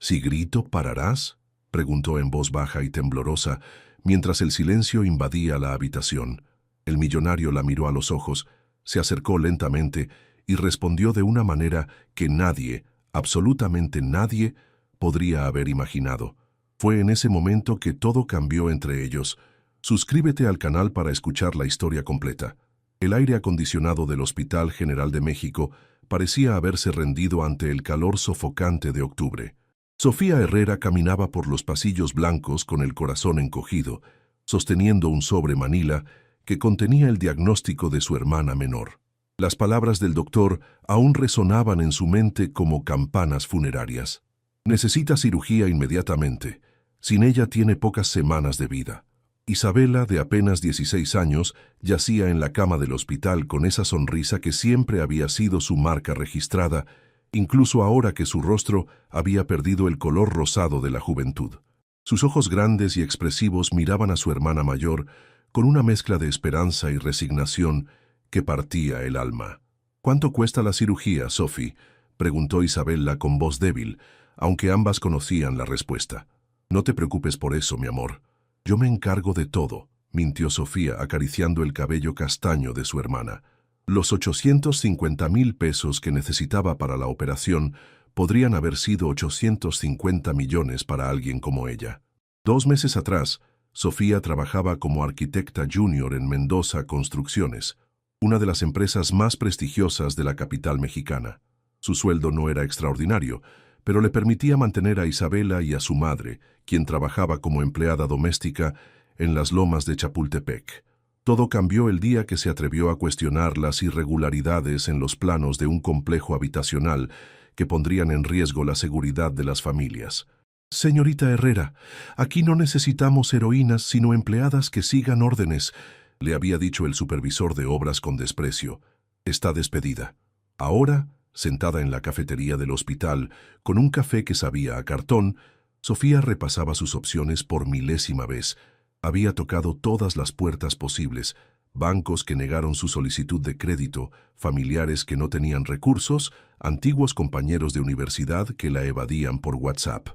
«¿Si grito, pararás?», preguntó en voz baja y temblorosa, mientras el silencio invadía la habitación. El millonario la miró a los ojos, se acercó lentamente y respondió de una manera que nadie, absolutamente nadie, podría haber imaginado. Fue en ese momento que todo cambió entre ellos. Suscríbete al canal para escuchar la historia completa. El aire acondicionado del Hospital General de México parecía haberse rendido ante el calor sofocante de octubre. Sofía Herrera caminaba por los pasillos blancos con el corazón encogido, sosteniendo un sobre Manila que contenía el diagnóstico de su hermana menor. Las palabras del doctor aún resonaban en su mente como campanas funerarias. Necesita cirugía inmediatamente. Sin ella tiene pocas semanas de vida. Isabela, de apenas 16 años, yacía en la cama del hospital con esa sonrisa que siempre había sido su marca registrada, incluso ahora que su rostro había perdido el color rosado de la juventud. Sus ojos grandes y expresivos miraban a su hermana mayor con una mezcla de esperanza y resignación que partía el alma. «¿Cuánto cuesta la cirugía, Sophie?», preguntó Isabela con voz débil, aunque ambas conocían la respuesta. «No te preocupes por eso, mi amor. Yo me encargo de todo», mintió Sofía acariciando el cabello castaño de su hermana. Los 850,000 pesos que necesitaba para la operación podrían haber sido 850 millones para alguien como ella. 2 meses atrás, Sofía trabajaba como arquitecta junior en Mendoza Construcciones, una de las empresas más prestigiosas de la capital mexicana. Su sueldo no era extraordinario, pero le permitía mantener a Isabela y a su madre, quien trabajaba como empleada doméstica en las lomas de Chapultepec. Todo cambió el día que se atrevió a cuestionar las irregularidades en los planos de un complejo habitacional que pondrían en riesgo la seguridad de las familias. «Señorita Herrera, aquí no necesitamos heroínas sino empleadas que sigan órdenes», le había dicho el supervisor de obras con desprecio. «Está despedida». Ahora, sentada en la cafetería del hospital, con un café que sabía a cartón, Sofía repasaba sus opciones por milésima vez. Había tocado todas las puertas posibles: bancos que negaron su solicitud de crédito, familiares que no tenían recursos, antiguos compañeros de universidad que la evadían por WhatsApp.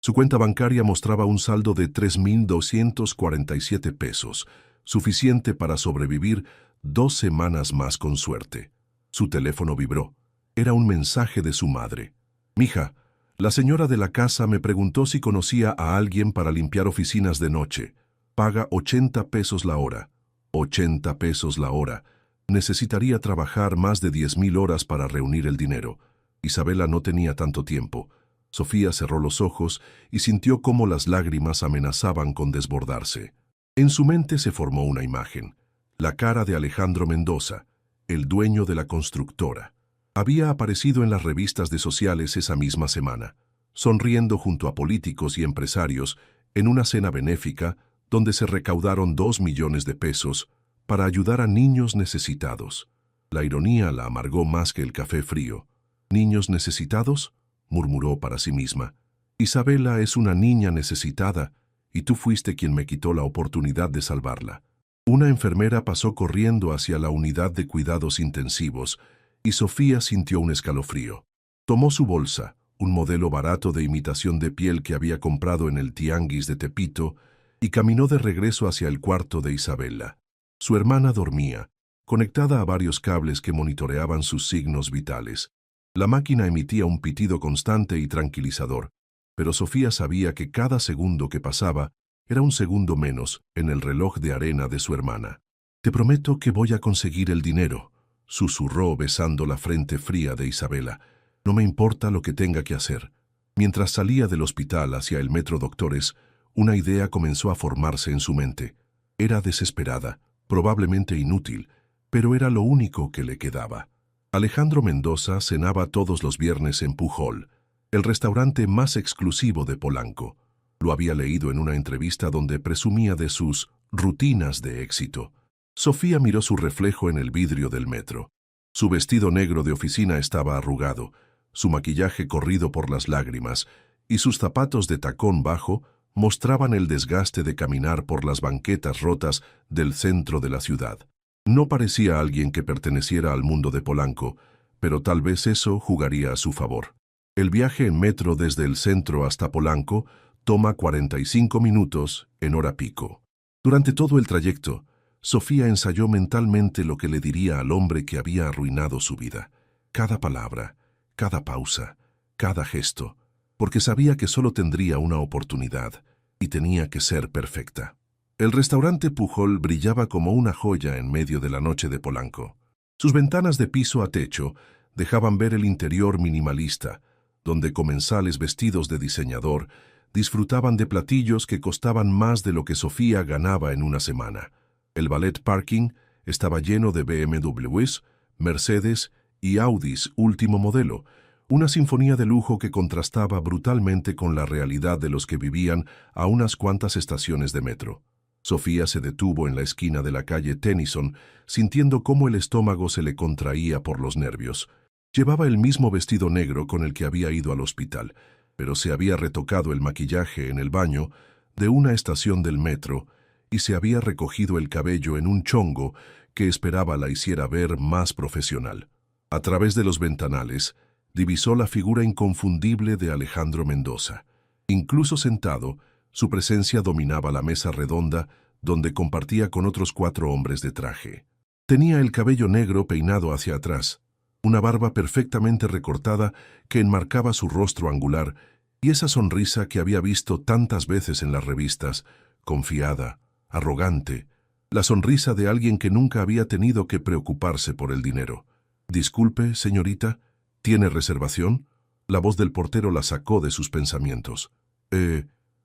Su cuenta bancaria mostraba un saldo de 3,247 pesos, suficiente para sobrevivir 2 semanas más con suerte. Su teléfono vibró. Era un mensaje de su madre. «Mija, la señora de la casa me preguntó si conocía a alguien para limpiar oficinas de noche. Paga 80 pesos la hora». 80 pesos la hora. Necesitaría trabajar más de 10,000 horas para reunir el dinero. Isabela no tenía tanto tiempo. Sofía cerró los ojos y sintió cómo las lágrimas amenazaban con desbordarse. En su mente se formó una imagen: la cara de Alejandro Mendoza, el dueño de la constructora. Había aparecido en las revistas de sociales esa misma semana, sonriendo junto a políticos y empresarios en una cena benéfica donde se recaudaron 2 millones de pesos para ayudar a niños necesitados. La ironía la amargó más que el café frío. «¿Niños necesitados?», murmuró para sí misma. «Isabela es una niña necesitada, y tú fuiste quien me quitó la oportunidad de salvarla». Una enfermera pasó corriendo hacia la unidad de cuidados intensivos, y Sofía sintió un escalofrío. Tomó su bolsa, un modelo barato de imitación de piel que había comprado en el tianguis de Tepito, y caminó de regreso hacia el cuarto de Isabela. Su hermana dormía, conectada a varios cables que monitoreaban sus signos vitales. La máquina emitía un pitido constante y tranquilizador, pero Sofía sabía que cada segundo que pasaba era un segundo menos en el reloj de arena de su hermana. «Te prometo que voy a conseguir el dinero», susurró besando la frente fría de Isabela. «No me importa lo que tenga que hacer». Mientras salía del hospital hacia el Metro Doctores, una idea comenzó a formarse en su mente. Era desesperada, probablemente inútil, pero era lo único que le quedaba. Alejandro Mendoza cenaba todos los viernes en Pujol, el restaurante más exclusivo de Polanco. Lo había leído en una entrevista donde presumía de sus rutinas de éxito. Sofía miró su reflejo en el vidrio del metro. Su vestido negro de oficina estaba arrugado, su maquillaje corrido por las lágrimas, y sus zapatos de tacón bajo mostraban el desgaste de caminar por las banquetas rotas del centro de la ciudad. No parecía alguien que perteneciera al mundo de Polanco, pero tal vez eso jugaría a su favor. El viaje en metro desde el centro hasta Polanco toma 45 minutos en hora pico. Durante todo el trayecto, Sofía ensayó mentalmente lo que le diría al hombre que había arruinado su vida. Cada palabra, cada pausa, cada gesto, porque sabía que solo tendría una oportunidad y tenía que ser perfecta. El restaurante Pujol brillaba como una joya en medio de la noche de Polanco. Sus ventanas de piso a techo dejaban ver el interior minimalista, donde comensales vestidos de diseñador disfrutaban de platillos que costaban más de lo que Sofía ganaba en una semana. El valet parking estaba lleno de BMWs, Mercedes y Audis último modelo, una sinfonía de lujo que contrastaba brutalmente con la realidad de los que vivían a unas cuantas estaciones de metro. Sofía se detuvo en la esquina de la calle Tennyson, sintiendo cómo el estómago se le contraía por los nervios. Llevaba el mismo vestido negro con el que había ido al hospital, pero se había retocado el maquillaje en el baño de una estación del metro y se había recogido el cabello en un chongo que esperaba la hiciera ver más profesional. A través de los ventanales, divisó la figura inconfundible de Alejandro Mendoza. Incluso sentado, su presencia dominaba la mesa redonda donde compartía con otros 4 hombres de traje. Tenía el cabello negro peinado hacia atrás, una barba perfectamente recortada que enmarcaba su rostro angular y esa sonrisa que había visto tantas veces en las revistas, confiada, arrogante, la sonrisa de alguien que nunca había tenido que preocuparse por el dinero. «Disculpe, señorita, ¿tiene reservación?». La voz del portero la sacó de sus pensamientos.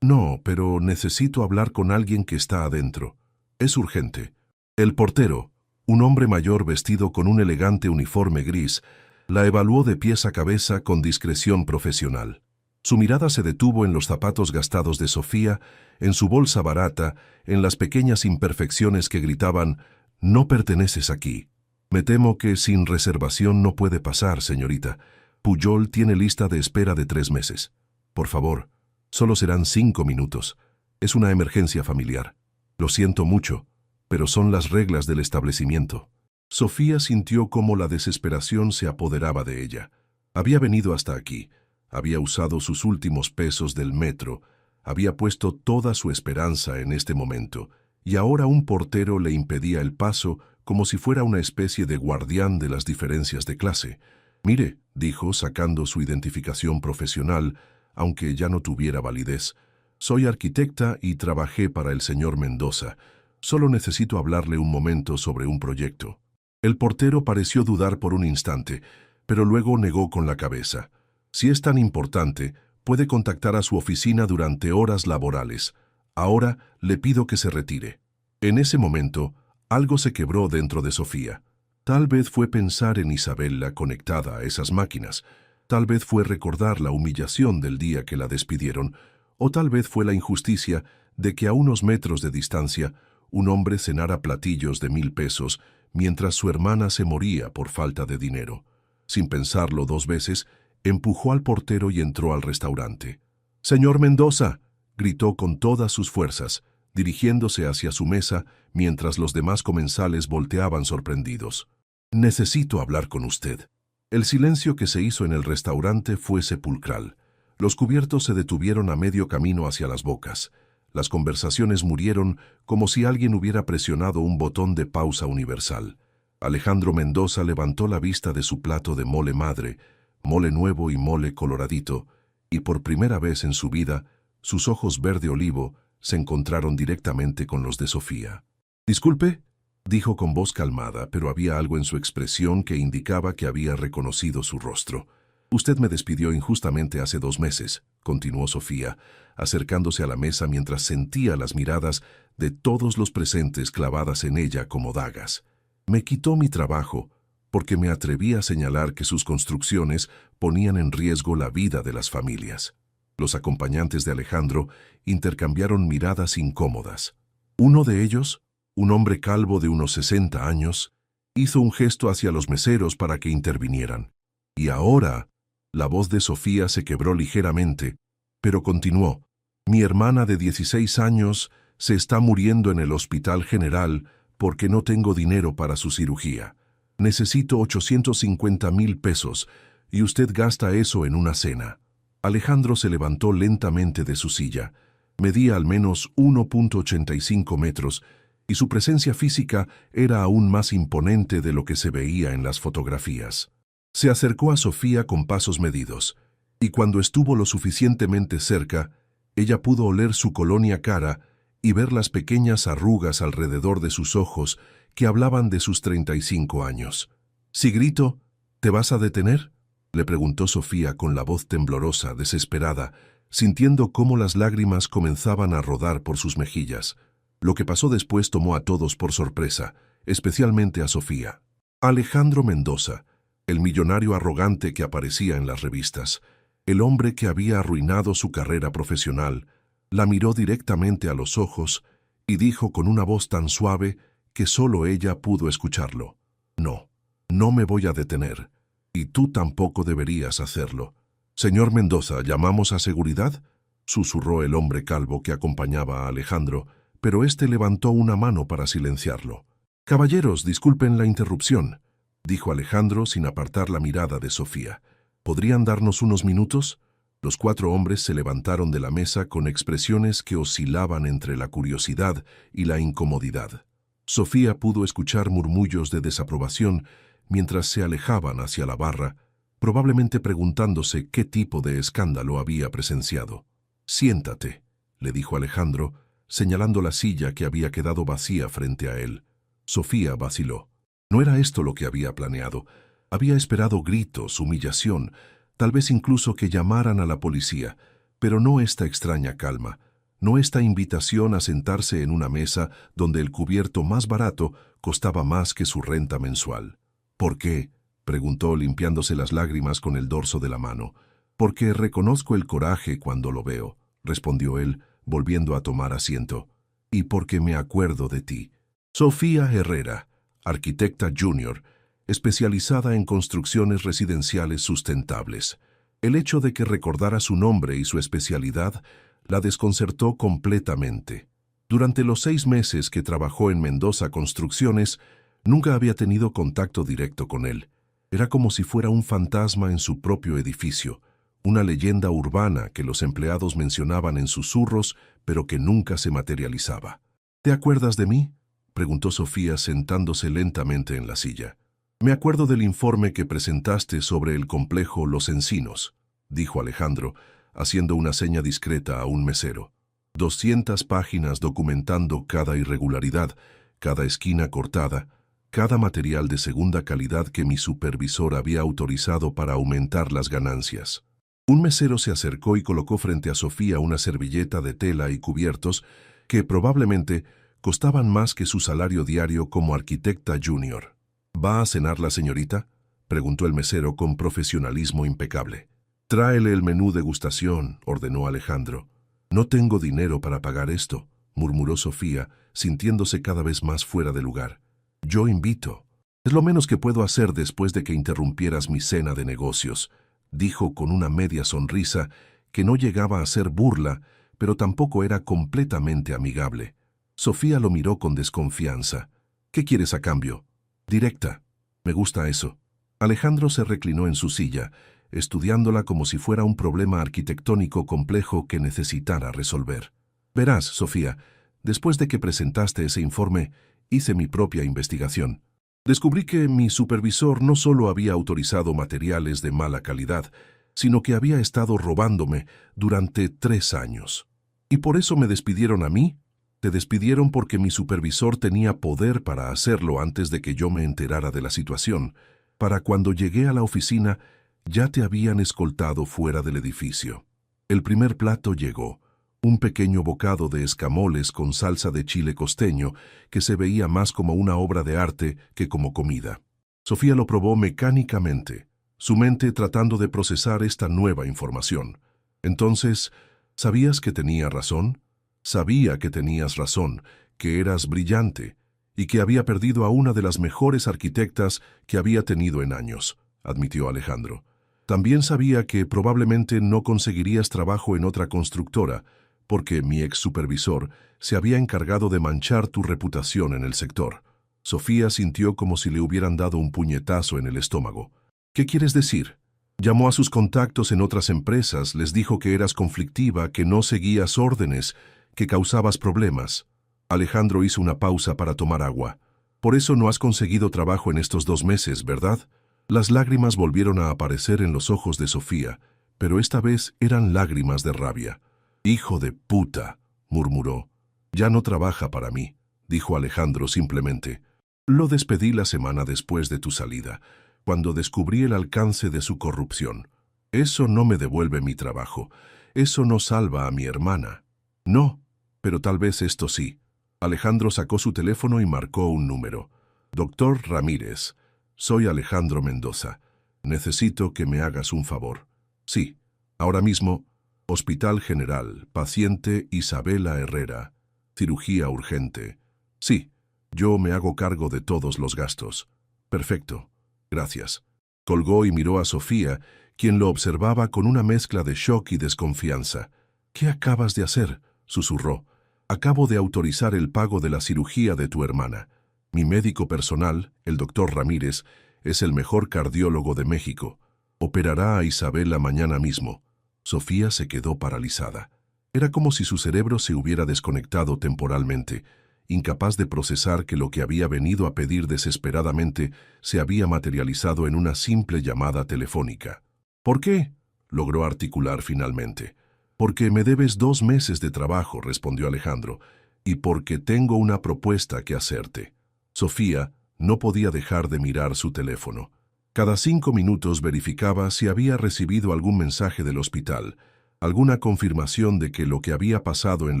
No, pero necesito hablar con alguien que está adentro. Es urgente». El portero, un hombre mayor vestido con un elegante uniforme gris, la evaluó de pies a cabeza con discreción profesional. Su mirada se detuvo en los zapatos gastados de Sofía, en su bolsa barata, en las pequeñas imperfecciones que gritaban «No perteneces aquí». «Me temo que sin reservación no puede pasar, señorita. Pujol tiene lista de espera de 3 meses. Por favor, solo serán 5 minutos. Es una emergencia familiar. Lo siento mucho, pero son las reglas del establecimiento». Sofía sintió cómo la desesperación se apoderaba de ella. Había venido hasta aquí, había usado sus últimos pesos del metro, había puesto toda su esperanza en este momento, y ahora un portero le impedía el paso como si fuera una especie de guardián de las diferencias de clase. «Mire», dijo, sacando su identificación profesional, aunque ya no tuviera validez, «soy arquitecta y trabajé para el señor Mendoza. Solo necesito hablarle un momento sobre un proyecto». El portero pareció dudar por un instante, pero luego negó con la cabeza. «Si es tan importante, puede contactar a su oficina durante horas laborales. Ahora le pido que se retire». En ese momento, algo se quebró dentro de Sofía. Tal vez fue pensar en Isabella conectada a esas máquinas, tal vez fue recordar la humillación del día que la despidieron, o tal vez fue la injusticia de que a unos metros de distancia un hombre cenara platillos de 1000 pesos mientras su hermana se moría por falta de dinero. Sin pensarlo 2 veces, empujó al portero y entró al restaurante. «Señor Mendoza», gritó con todas sus fuerzas, dirigiéndose hacia su mesa mientras los demás comensales volteaban sorprendidos. «Necesito hablar con usted». El silencio que se hizo en el restaurante fue sepulcral. Los cubiertos se detuvieron a medio camino hacia las bocas. Las conversaciones murieron como si alguien hubiera presionado un botón de pausa universal. Alejandro Mendoza levantó la vista de su plato de mole madre, mole nuevo y mole coloradito, y por primera vez en su vida, sus ojos verde olivo se encontraron directamente con los de Sofía. «Disculpe», dijo con voz calmada, pero había algo en su expresión que indicaba que había reconocido su rostro. «Usted me despidió injustamente hace 2 meses», continuó Sofía, acercándose a la mesa mientras sentía las miradas de todos los presentes clavadas en ella como dagas. «Me quitó mi trabajo porque me atreví a señalar que sus construcciones ponían en riesgo la vida de las familias». Los acompañantes de Alejandro intercambiaron miradas incómodas. Uno de ellos, un hombre calvo de unos 60 años, hizo un gesto hacia los meseros para que intervinieran. «Y ahora», la voz de Sofía se quebró ligeramente, pero continuó. «Mi hermana de 16 años se está muriendo en el Hospital General porque no tengo dinero para su cirugía. Necesito 850,000 pesos. y usted gasta eso en una cena. Alejandro se levantó lentamente de su silla. Medía al menos 1,85 metros y su presencia física era aún más imponente de lo que se veía en las fotografías. Se acercó a Sofía con pasos medidos, y cuando estuvo lo suficientemente cerca, ella pudo oler su colonia cara y ver las pequeñas arrugas alrededor de sus ojos que hablaban de sus 35 años. «Si grito, ¿te vas a detener?», le preguntó Sofía con la voz temblorosa, desesperada, sintiendo cómo las lágrimas comenzaban a rodar por sus mejillas. Lo que pasó después tomó a todos por sorpresa, especialmente a Sofía. Alejandro Mendoza, el millonario arrogante que aparecía en las revistas, el hombre que había arruinado su carrera profesional, la miró directamente a los ojos y dijo con una voz tan suave que solo ella pudo escucharlo: «No, no me voy a detener, y tú tampoco deberías hacerlo. Señor Mendoza, ¿llamamos a seguridad?», susurró el hombre calvo que acompañaba a Alejandro, pero éste levantó una mano para silenciarlo. «Caballeros, disculpen la interrupción», dijo Alejandro sin apartar la mirada de Sofía. «¿Podrían darnos unos minutos?». Los 4 hombres se levantaron de la mesa con expresiones que oscilaban entre la curiosidad y la incomodidad. Sofía pudo escuchar murmullos de desaprobación mientras se alejaban hacia la barra, probablemente preguntándose qué tipo de escándalo había presenciado. «Siéntate», le dijo Alejandro, señalando la silla que había quedado vacía frente a él. Sofía vaciló. No era esto lo que había planeado. Había esperado gritos, humillación, tal vez incluso que llamaran a la policía, pero no esta extraña calma, no esta invitación a sentarse en una mesa donde el cubierto más barato costaba más que su renta mensual. «¿Por qué?», preguntó limpiándose las lágrimas con el dorso de la mano. «Porque reconozco el coraje cuando lo veo», respondió él, volviendo a tomar asiento. «Y porque me acuerdo de ti». Sofía Herrera, arquitecta junior, especializada en construcciones residenciales sustentables. El hecho de que recordara su nombre y su especialidad la desconcertó completamente. Durante los 6 meses que trabajó en Mendoza Construcciones, nunca había tenido contacto directo con él. Era como si fuera un fantasma en su propio edificio, una leyenda urbana que los empleados mencionaban en susurros, pero que nunca se materializaba. «¿Te acuerdas de mí?», preguntó Sofía sentándose lentamente en la silla. «Me acuerdo del informe que presentaste sobre el complejo Los Encinos», dijo Alejandro, haciendo una seña discreta a un mesero. 200 páginas documentando cada irregularidad, cada esquina cortada, cada material de segunda calidad que mi supervisor había autorizado para aumentar las ganancias. Un mesero se acercó y colocó frente a Sofía una servilleta de tela y cubiertos que probablemente costaban más que su salario diario como arquitecta junior. «¿Va a cenar la señorita?», preguntó el mesero con profesionalismo impecable. «Tráele el menú degustación», ordenó Alejandro. «No tengo dinero para pagar esto», murmuró Sofía, sintiéndose cada vez más fuera de lugar. «Yo invito. Es lo menos que puedo hacer después de que interrumpieras mi cena de negocios», dijo con una media sonrisa que no llegaba a ser burla, pero tampoco era completamente amigable. Sofía lo miró con desconfianza. «¿Qué quieres a cambio?». «Directa. Me gusta eso». Alejandro se reclinó en su silla, estudiándola como si fuera un problema arquitectónico complejo que necesitara resolver. «Verás, Sofía, después de que presentaste ese informe, hice mi propia investigación. Descubrí que mi supervisor no solo había autorizado materiales de mala calidad, sino que había estado robándome durante 3 años. ¿Y por eso me despidieron a mí?». «Te despidieron porque mi supervisor tenía poder para hacerlo antes de que yo me enterara de la situación. Para cuando llegué a la oficina, ya te habían escoltado fuera del edificio». El primer plato llegó, un pequeño bocado de escamoles con salsa de chile costeño que se veía más como una obra de arte que como comida. Sofía lo probó mecánicamente, su mente tratando de procesar esta nueva información. «Entonces, ¿sabías que tenía razón?». «Sabía que tenías razón, que eras brillante y que había perdido a una de las mejores arquitectas que había tenido en años», admitió Alejandro. «También sabía que probablemente no conseguirías trabajo en otra constructora, porque mi ex supervisor se había encargado de manchar tu reputación en el sector». Sofía sintió como si le hubieran dado un puñetazo en el estómago. «¿Qué quieres decir?». Llamó a sus contactos en otras empresas, les dijo que eras conflictiva, que no seguías órdenes, que causabas problemas. Alejandro hizo una pausa para tomar agua. Por eso no has conseguido trabajo en estos 2 meses, ¿verdad? Las lágrimas volvieron a aparecer en los ojos de Sofía, pero esta vez eran lágrimas de rabia. «Hijo de puta», murmuró. «Ya no trabaja para mí», dijo Alejandro simplemente. «Lo despedí la semana después de tu salida, cuando descubrí el alcance de su corrupción. Eso no me devuelve mi trabajo. Eso no salva a mi hermana». «No, pero tal vez esto sí». Alejandro sacó su teléfono y marcó un número. «Doctor Ramírez, soy Alejandro Mendoza. Necesito que me hagas un favor». «Sí, ahora mismo, Hospital General, paciente Isabela Herrera, cirugía urgente». «Sí, yo me hago cargo de todos los gastos». «Perfecto, gracias». Colgó y miró a Sofía, quien lo observaba con una mezcla de shock y desconfianza. «¿Qué acabas de hacer?», susurró. «Acabo de autorizar el pago de la cirugía de tu hermana. Mi médico personal, el doctor Ramírez, es el mejor cardiólogo de México. Operará a Isabela mañana mismo». Sofía se quedó paralizada. Era como si su cerebro se hubiera desconectado temporalmente, incapaz de procesar que lo que había venido a pedir desesperadamente se había materializado en una simple llamada telefónica. «¿Por qué?», logró articular finalmente. «Porque me debes 2 meses de trabajo», respondió Alejandro, «y porque tengo una propuesta que hacerte». Sofía no podía dejar de mirar su teléfono. Cada 5 minutos verificaba si había recibido algún mensaje del hospital, alguna confirmación de que lo que había pasado en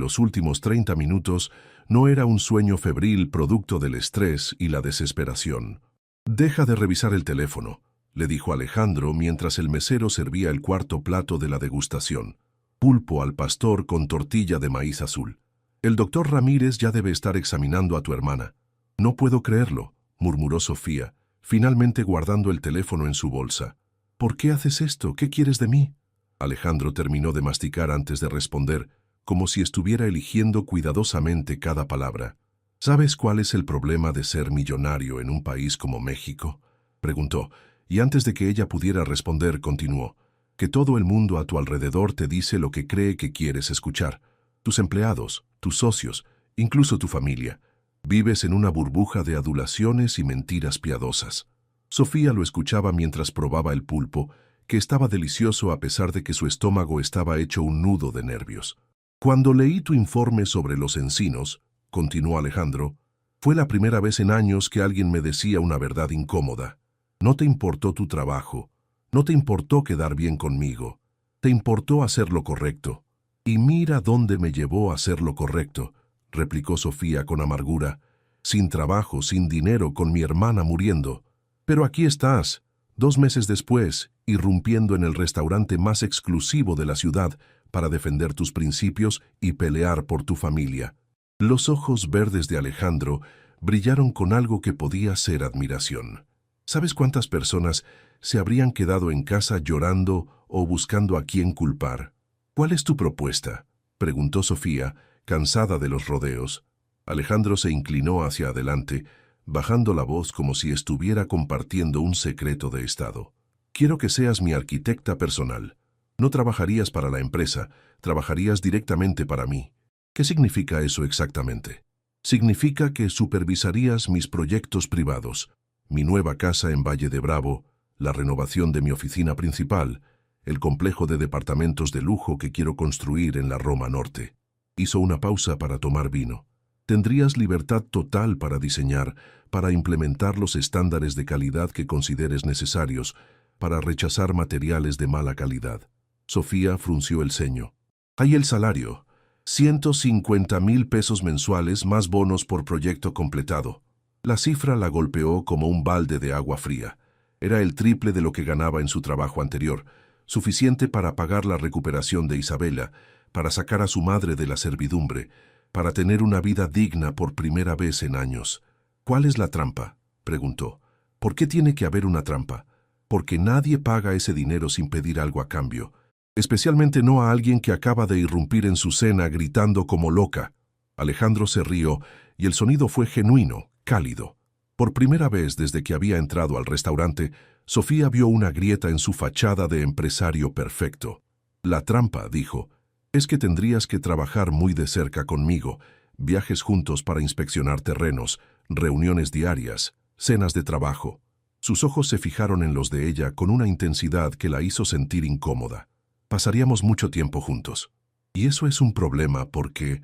los últimos 30 minutos no era un sueño febril producto del estrés y la desesperación. «Deja de revisar el teléfono», le dijo Alejandro mientras el mesero servía el cuarto plato de la degustación. «Pulpo al pastor con tortilla de maíz azul. El doctor Ramírez ya debe estar examinando a tu hermana». «No puedo creerlo», murmuró Sofía, finalmente guardando el teléfono en su bolsa. «¿Por qué haces esto? ¿Qué quieres de mí?». Alejandro terminó de masticar antes de responder, como si estuviera eligiendo cuidadosamente cada palabra. «¿Sabes cuál es el problema de ser millonario en un país como México?», preguntó, y antes de que ella pudiera responder, continuó. «Que todo el mundo a tu alrededor te dice lo que cree que quieres escuchar. Tus empleados, tus socios, incluso tu familia. Vives en una burbuja de adulaciones y mentiras piadosas». Sofía lo escuchaba mientras probaba el pulpo, que estaba delicioso a pesar de que su estómago estaba hecho un nudo de nervios. «Cuando leí tu informe sobre los encinos», continuó Alejandro, «fue la primera vez en años que alguien me decía una verdad incómoda. No te importó tu trabajo, no te importó quedar bien conmigo, te importó hacer lo correcto. Y mira dónde me llevó a hacer lo correcto», replicó Sofía con amargura. «Sin trabajo, sin dinero, con mi hermana muriendo. Pero aquí estás, 2 meses después, irrumpiendo en el restaurante más exclusivo de la ciudad para defender tus principios y pelear por tu familia». Los ojos verdes de Alejandro brillaron con algo que podía ser admiración. ¿Sabes cuántas personas se habrían quedado en casa llorando o buscando a quién culpar? «¿Cuál es tu propuesta?», preguntó Sofía, cansada de los rodeos. Alejandro se inclinó hacia adelante, bajando la voz como si estuviera compartiendo un secreto de estado. «Quiero que seas mi arquitecta personal. No trabajarías para la empresa, trabajarías directamente para mí». «¿Qué significa eso exactamente?». «Significa que supervisarías mis proyectos privados, mi nueva casa en Valle de Bravo, la renovación de mi oficina principal, el complejo de departamentos de lujo que quiero construir en la Roma Norte». Hizo una pausa para tomar vino. «Tendrías libertad total para diseñar, para implementar los estándares de calidad que consideres necesarios, para rechazar materiales de mala calidad». Sofía frunció el ceño. «Hay el salario, 150,000 pesos mensuales más bonos por proyecto completado». La cifra la golpeó como un balde de agua fría. Era el triple de lo que ganaba en su trabajo anterior, suficiente para pagar la recuperación de Isabela, para sacar a su madre de la servidumbre, para tener una vida digna por primera vez en años. «¿Cuál es la trampa?», preguntó. «¿Por qué tiene que haber una trampa? Porque nadie paga ese dinero sin pedir algo a cambio, especialmente no a alguien que acaba de irrumpir en su cena gritando como loca». Alejandro se rió y el sonido fue genuino, cálido. Por primera vez desde que había entrado al restaurante, Sofía vio una grieta en su fachada de empresario perfecto. La trampa, dijo, es que tendrías que trabajar muy de cerca conmigo, viajes juntos para inspeccionar terrenos, reuniones diarias, cenas de trabajo. Sus ojos se fijaron en los de ella con una intensidad que la hizo sentir incómoda. Pasaríamos mucho tiempo juntos. Y eso es un problema porque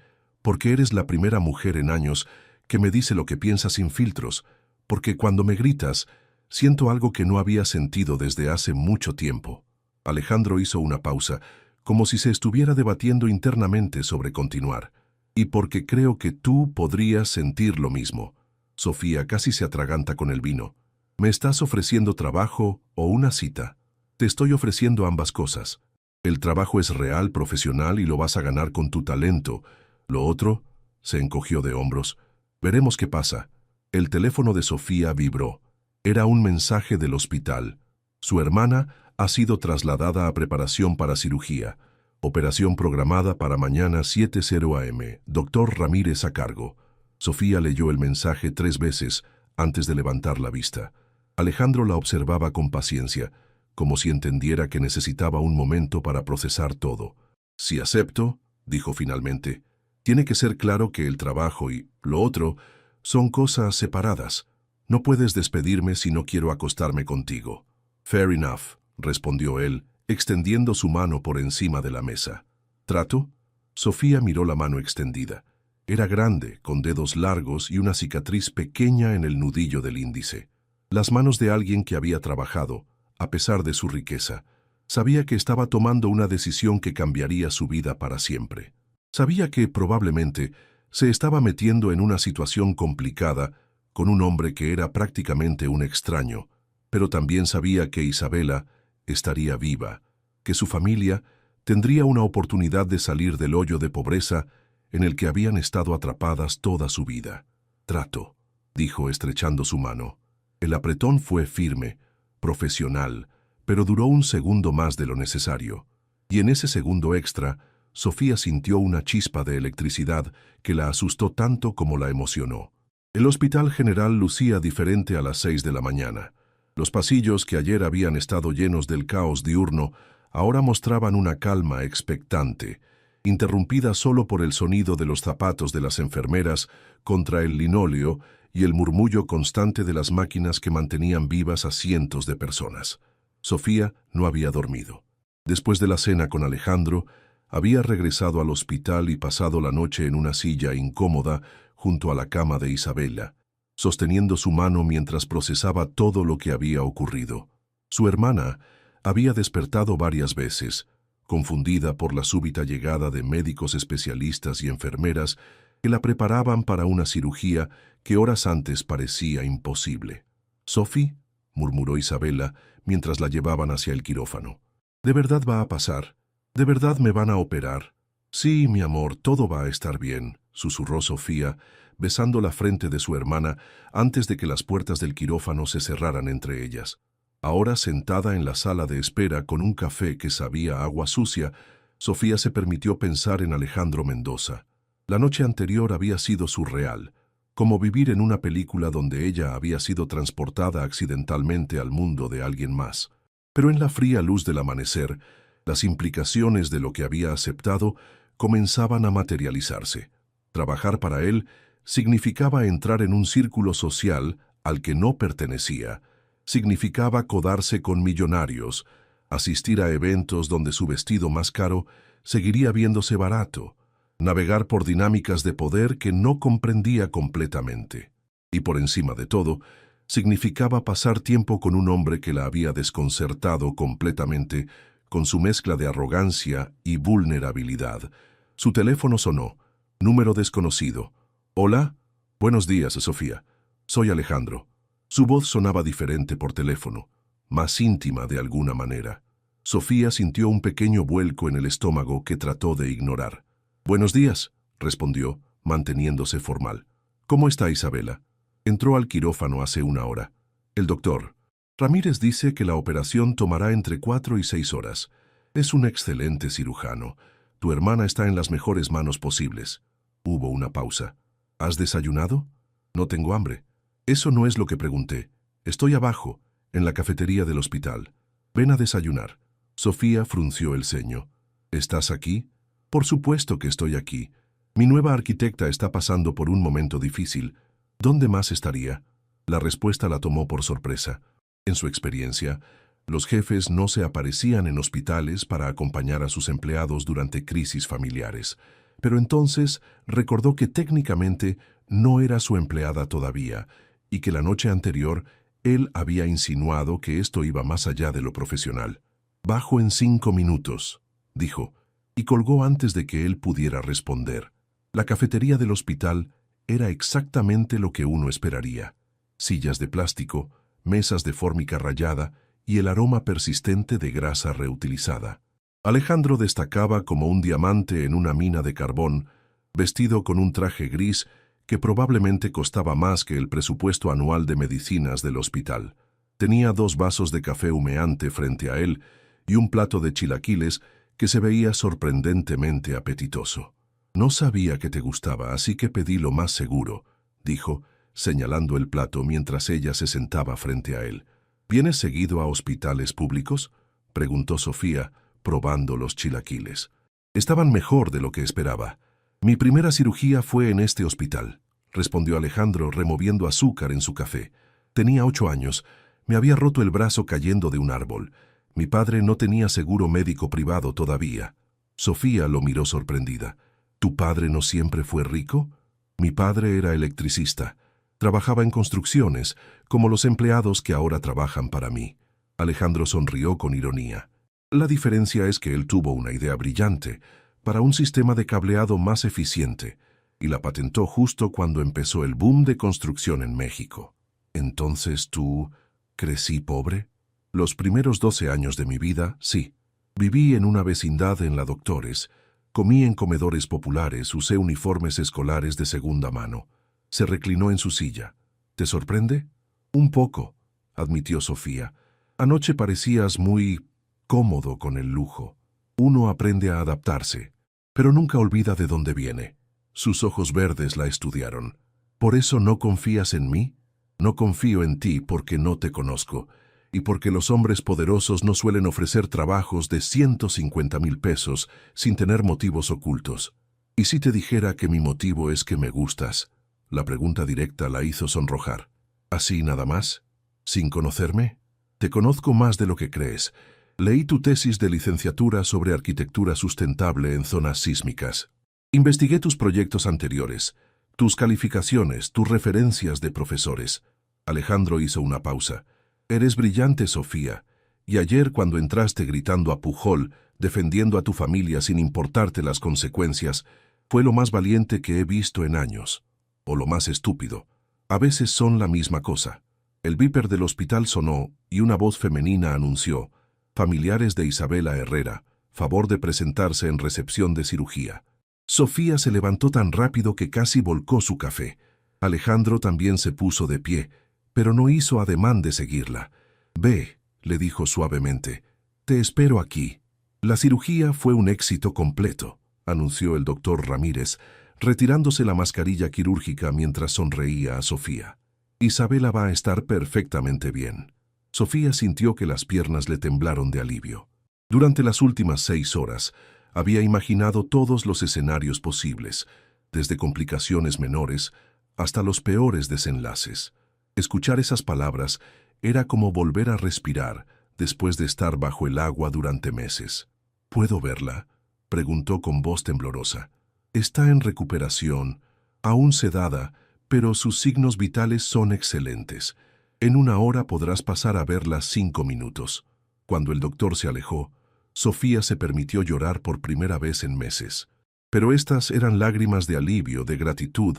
eres la primera mujer en años que me dice lo que piensa sin filtros, porque cuando me gritas, siento algo que no había sentido desde hace mucho tiempo. Alejandro hizo una pausa, como si se estuviera debatiendo internamente sobre continuar. Y porque creo que tú podrías sentir lo mismo. Sofía casi se atraganta con el vino. ¿Me estás ofreciendo trabajo o una cita? Te estoy ofreciendo ambas cosas. El trabajo es real, profesional y lo vas a ganar con tu talento. Lo otro, se encogió de hombros. Veremos qué pasa. El teléfono de Sofía vibró. Era un mensaje del hospital. Su hermana ha sido trasladada a preparación para cirugía. Operación programada para mañana 7:00 am. Doctor Ramírez a cargo. Sofía leyó el mensaje 3 veces antes de levantar la vista. Alejandro la observaba con paciencia, como si entendiera que necesitaba un momento para procesar todo. «Si acepto», dijo finalmente, «tiene que ser claro que el trabajo y lo otro son cosas separadas. No puedes despedirme si no quiero acostarme contigo». «Fair enough», respondió él, extendiendo su mano por encima de la mesa. «¿Trato?» Sofía miró la mano extendida. Era grande, con dedos largos y una cicatriz pequeña en el nudillo del índice. Las manos de alguien que había trabajado, a pesar de su riqueza. Sabía que estaba tomando una decisión que cambiaría su vida para siempre. Sabía que, probablemente, se estaba metiendo en una situación complicada con un hombre que era prácticamente un extraño, pero también sabía que Isabela estaría viva, que su familia tendría una oportunidad de salir del hoyo de pobreza en el que habían estado atrapadas toda su vida. «Trato», dijo estrechando su mano. El apretón fue firme, profesional, pero duró un segundo más de lo necesario. Y en ese segundo extra, Sofía sintió una chispa de electricidad que la asustó tanto como la emocionó. El hospital general lucía diferente a las 6 de la mañana. Los pasillos que ayer habían estado llenos del caos diurno ahora mostraban una calma expectante, interrumpida solo por el sonido de los zapatos de las enfermeras contra el linóleo y el murmullo constante de las máquinas que mantenían vivas a cientos de personas. Sofía no había dormido. Después de la cena con Alejandro, había regresado al hospital y pasado la noche en una silla incómoda junto a la cama de Isabela, sosteniendo su mano mientras procesaba todo lo que había ocurrido. Su hermana había despertado varias veces, confundida por la súbita llegada de médicos especialistas y enfermeras que la preparaban para una cirugía que horas antes parecía imposible. «Sophie», murmuró Isabela mientras la llevaban hacia el quirófano. «¿De verdad va a pasar? ¿De verdad me van a operar?» «Sí, mi amor, todo va a estar bien», susurró Sofía, besando la frente de su hermana antes de que las puertas del quirófano se cerraran entre ellas. Ahora sentada en la sala de espera con un café que sabía a agua sucia, Sofía se permitió pensar en Alejandro Mendoza. La noche anterior había sido surreal, como vivir en una película donde ella había sido transportada accidentalmente al mundo de alguien más. Pero en la fría luz del amanecer, las implicaciones de lo que había aceptado comenzaban a materializarse. Trabajar para él significaba entrar en un círculo social al que no pertenecía. Significaba codarse con millonarios, asistir a eventos donde su vestido más caro seguiría viéndose barato, navegar por dinámicas de poder que no comprendía completamente. Y por encima de todo, significaba pasar tiempo con un hombre que la había desconcertado completamente con su mezcla de arrogancia y vulnerabilidad. Su teléfono sonó. Número desconocido. «Hola. Buenos días, Sofía. Soy Alejandro». Su voz sonaba diferente por teléfono, más íntima de alguna manera. Sofía sintió un pequeño vuelco en el estómago que trató de ignorar. «Buenos días», respondió, manteniéndose formal. «¿Cómo está Isabela?» Entró al quirófano hace 1 hora. El doctor Ramírez dice que la operación tomará entre 4 y 6 horas. Es un excelente cirujano. Tu hermana está en las mejores manos posibles. Hubo una pausa. «¿Has desayunado?» «No tengo hambre». «Eso no es lo que pregunté. Estoy abajo, en la cafetería del hospital. Ven a desayunar. Sofía frunció el ceño. ¿Estás aquí? Por supuesto que estoy aquí. Mi nueva arquitecta está pasando por un momento difícil. ¿Dónde más estaría? La respuesta la tomó por sorpresa. En su experiencia, los jefes no se aparecían en hospitales para acompañar a sus empleados durante crisis familiares. Pero entonces recordó que técnicamente no era su empleada todavía y que la noche anterior él había insinuado que esto iba más allá de lo profesional. «Bajo en 5 minutos», dijo, y colgó antes de que él pudiera responder. La cafetería del hospital era exactamente lo que uno esperaría. Sillas de plástico, mesas de fórmica rayada y el aroma persistente de grasa reutilizada. Alejandro destacaba como un diamante en una mina de carbón, vestido con un traje gris que probablemente costaba más que el presupuesto anual de medicinas del hospital. Tenía 2 vasos de café humeante frente a él y un plato de chilaquiles que se veía sorprendentemente apetitoso. «No sabía que te gustaba, así que pedí lo más seguro», dijo, señalando el plato mientras ella se sentaba frente a él. «¿Vienes seguido a hospitales públicos?», preguntó Sofía, probando los chilaquiles. Estaban mejor de lo que esperaba. «Mi primera cirugía fue en este hospital», respondió Alejandro removiendo azúcar en su café. «Tenía 8 años. Me había roto el brazo cayendo de un árbol. Mi padre no tenía seguro médico privado todavía». Sofía lo miró sorprendida. «¿Tu padre no siempre fue rico?». «Mi padre era electricista. Trabajaba en construcciones, como los empleados que ahora trabajan para mí». Alejandro sonrió con ironía. «La diferencia es que él tuvo una idea brillante para un sistema de cableado más eficiente y la patentó justo cuando empezó el boom de construcción en México». «¿Entonces tú crecí pobre?». «Los primeros 12 años de mi vida, sí. Viví en una vecindad en la Doctores, comí en comedores populares, usé uniformes escolares de segunda mano». Se reclinó en su silla. «¿Te sorprende?». «Un poco», admitió Sofía. «Anoche parecías muy cómodo con el lujo. Uno aprende a adaptarse, pero nunca olvida de dónde viene». Sus ojos verdes la estudiaron. «¿Por eso no confías en mí?». «No confío en ti porque no te conozco, y porque los hombres poderosos no suelen ofrecer trabajos de 150,000 pesos sin tener motivos ocultos. ¿Y si te dijera que mi motivo es que me gustas?». La pregunta directa la hizo sonrojar. «¿Así nada más? ¿Sin conocerme?». «Te conozco más de lo que crees. Leí tu tesis de licenciatura sobre arquitectura sustentable en zonas sísmicas. Investigué tus proyectos anteriores, tus calificaciones, tus referencias de profesores». Alejandro hizo una pausa. «Eres brillante, Sofía, y ayer cuando entraste gritando a Pujol, defendiendo a tu familia sin importarte las consecuencias, fue lo más valiente que he visto en años. O lo más estúpido. A veces son la misma cosa». El beeper del hospital sonó y una voz femenina anunció: «Familiares de Isabela Herrera, favor de presentarse en recepción de cirugía». Sofía se levantó tan rápido que casi volcó su café. Alejandro también se puso de pie, pero no hizo ademán de seguirla. «Ve», le dijo suavemente, «te espero aquí». «La cirugía fue un éxito completo», anunció el doctor Ramírez, retirándose la mascarilla quirúrgica mientras sonreía a Sofía. «Isabela va a estar perfectamente bien». Sofía sintió que las piernas le temblaron de alivio. Durante las últimas 6 horas, había imaginado todos los escenarios posibles, desde complicaciones menores hasta los peores desenlaces. Escuchar esas palabras era como volver a respirar después de estar bajo el agua durante meses. «¿Puedo verla?», preguntó con voz temblorosa. «Está en recuperación, aún sedada, pero sus signos vitales son excelentes. En 1 hora podrás pasar a verla 5 minutos». Cuando el doctor se alejó, Sofía se permitió llorar por primera vez en meses. Pero estas eran lágrimas de alivio, de gratitud,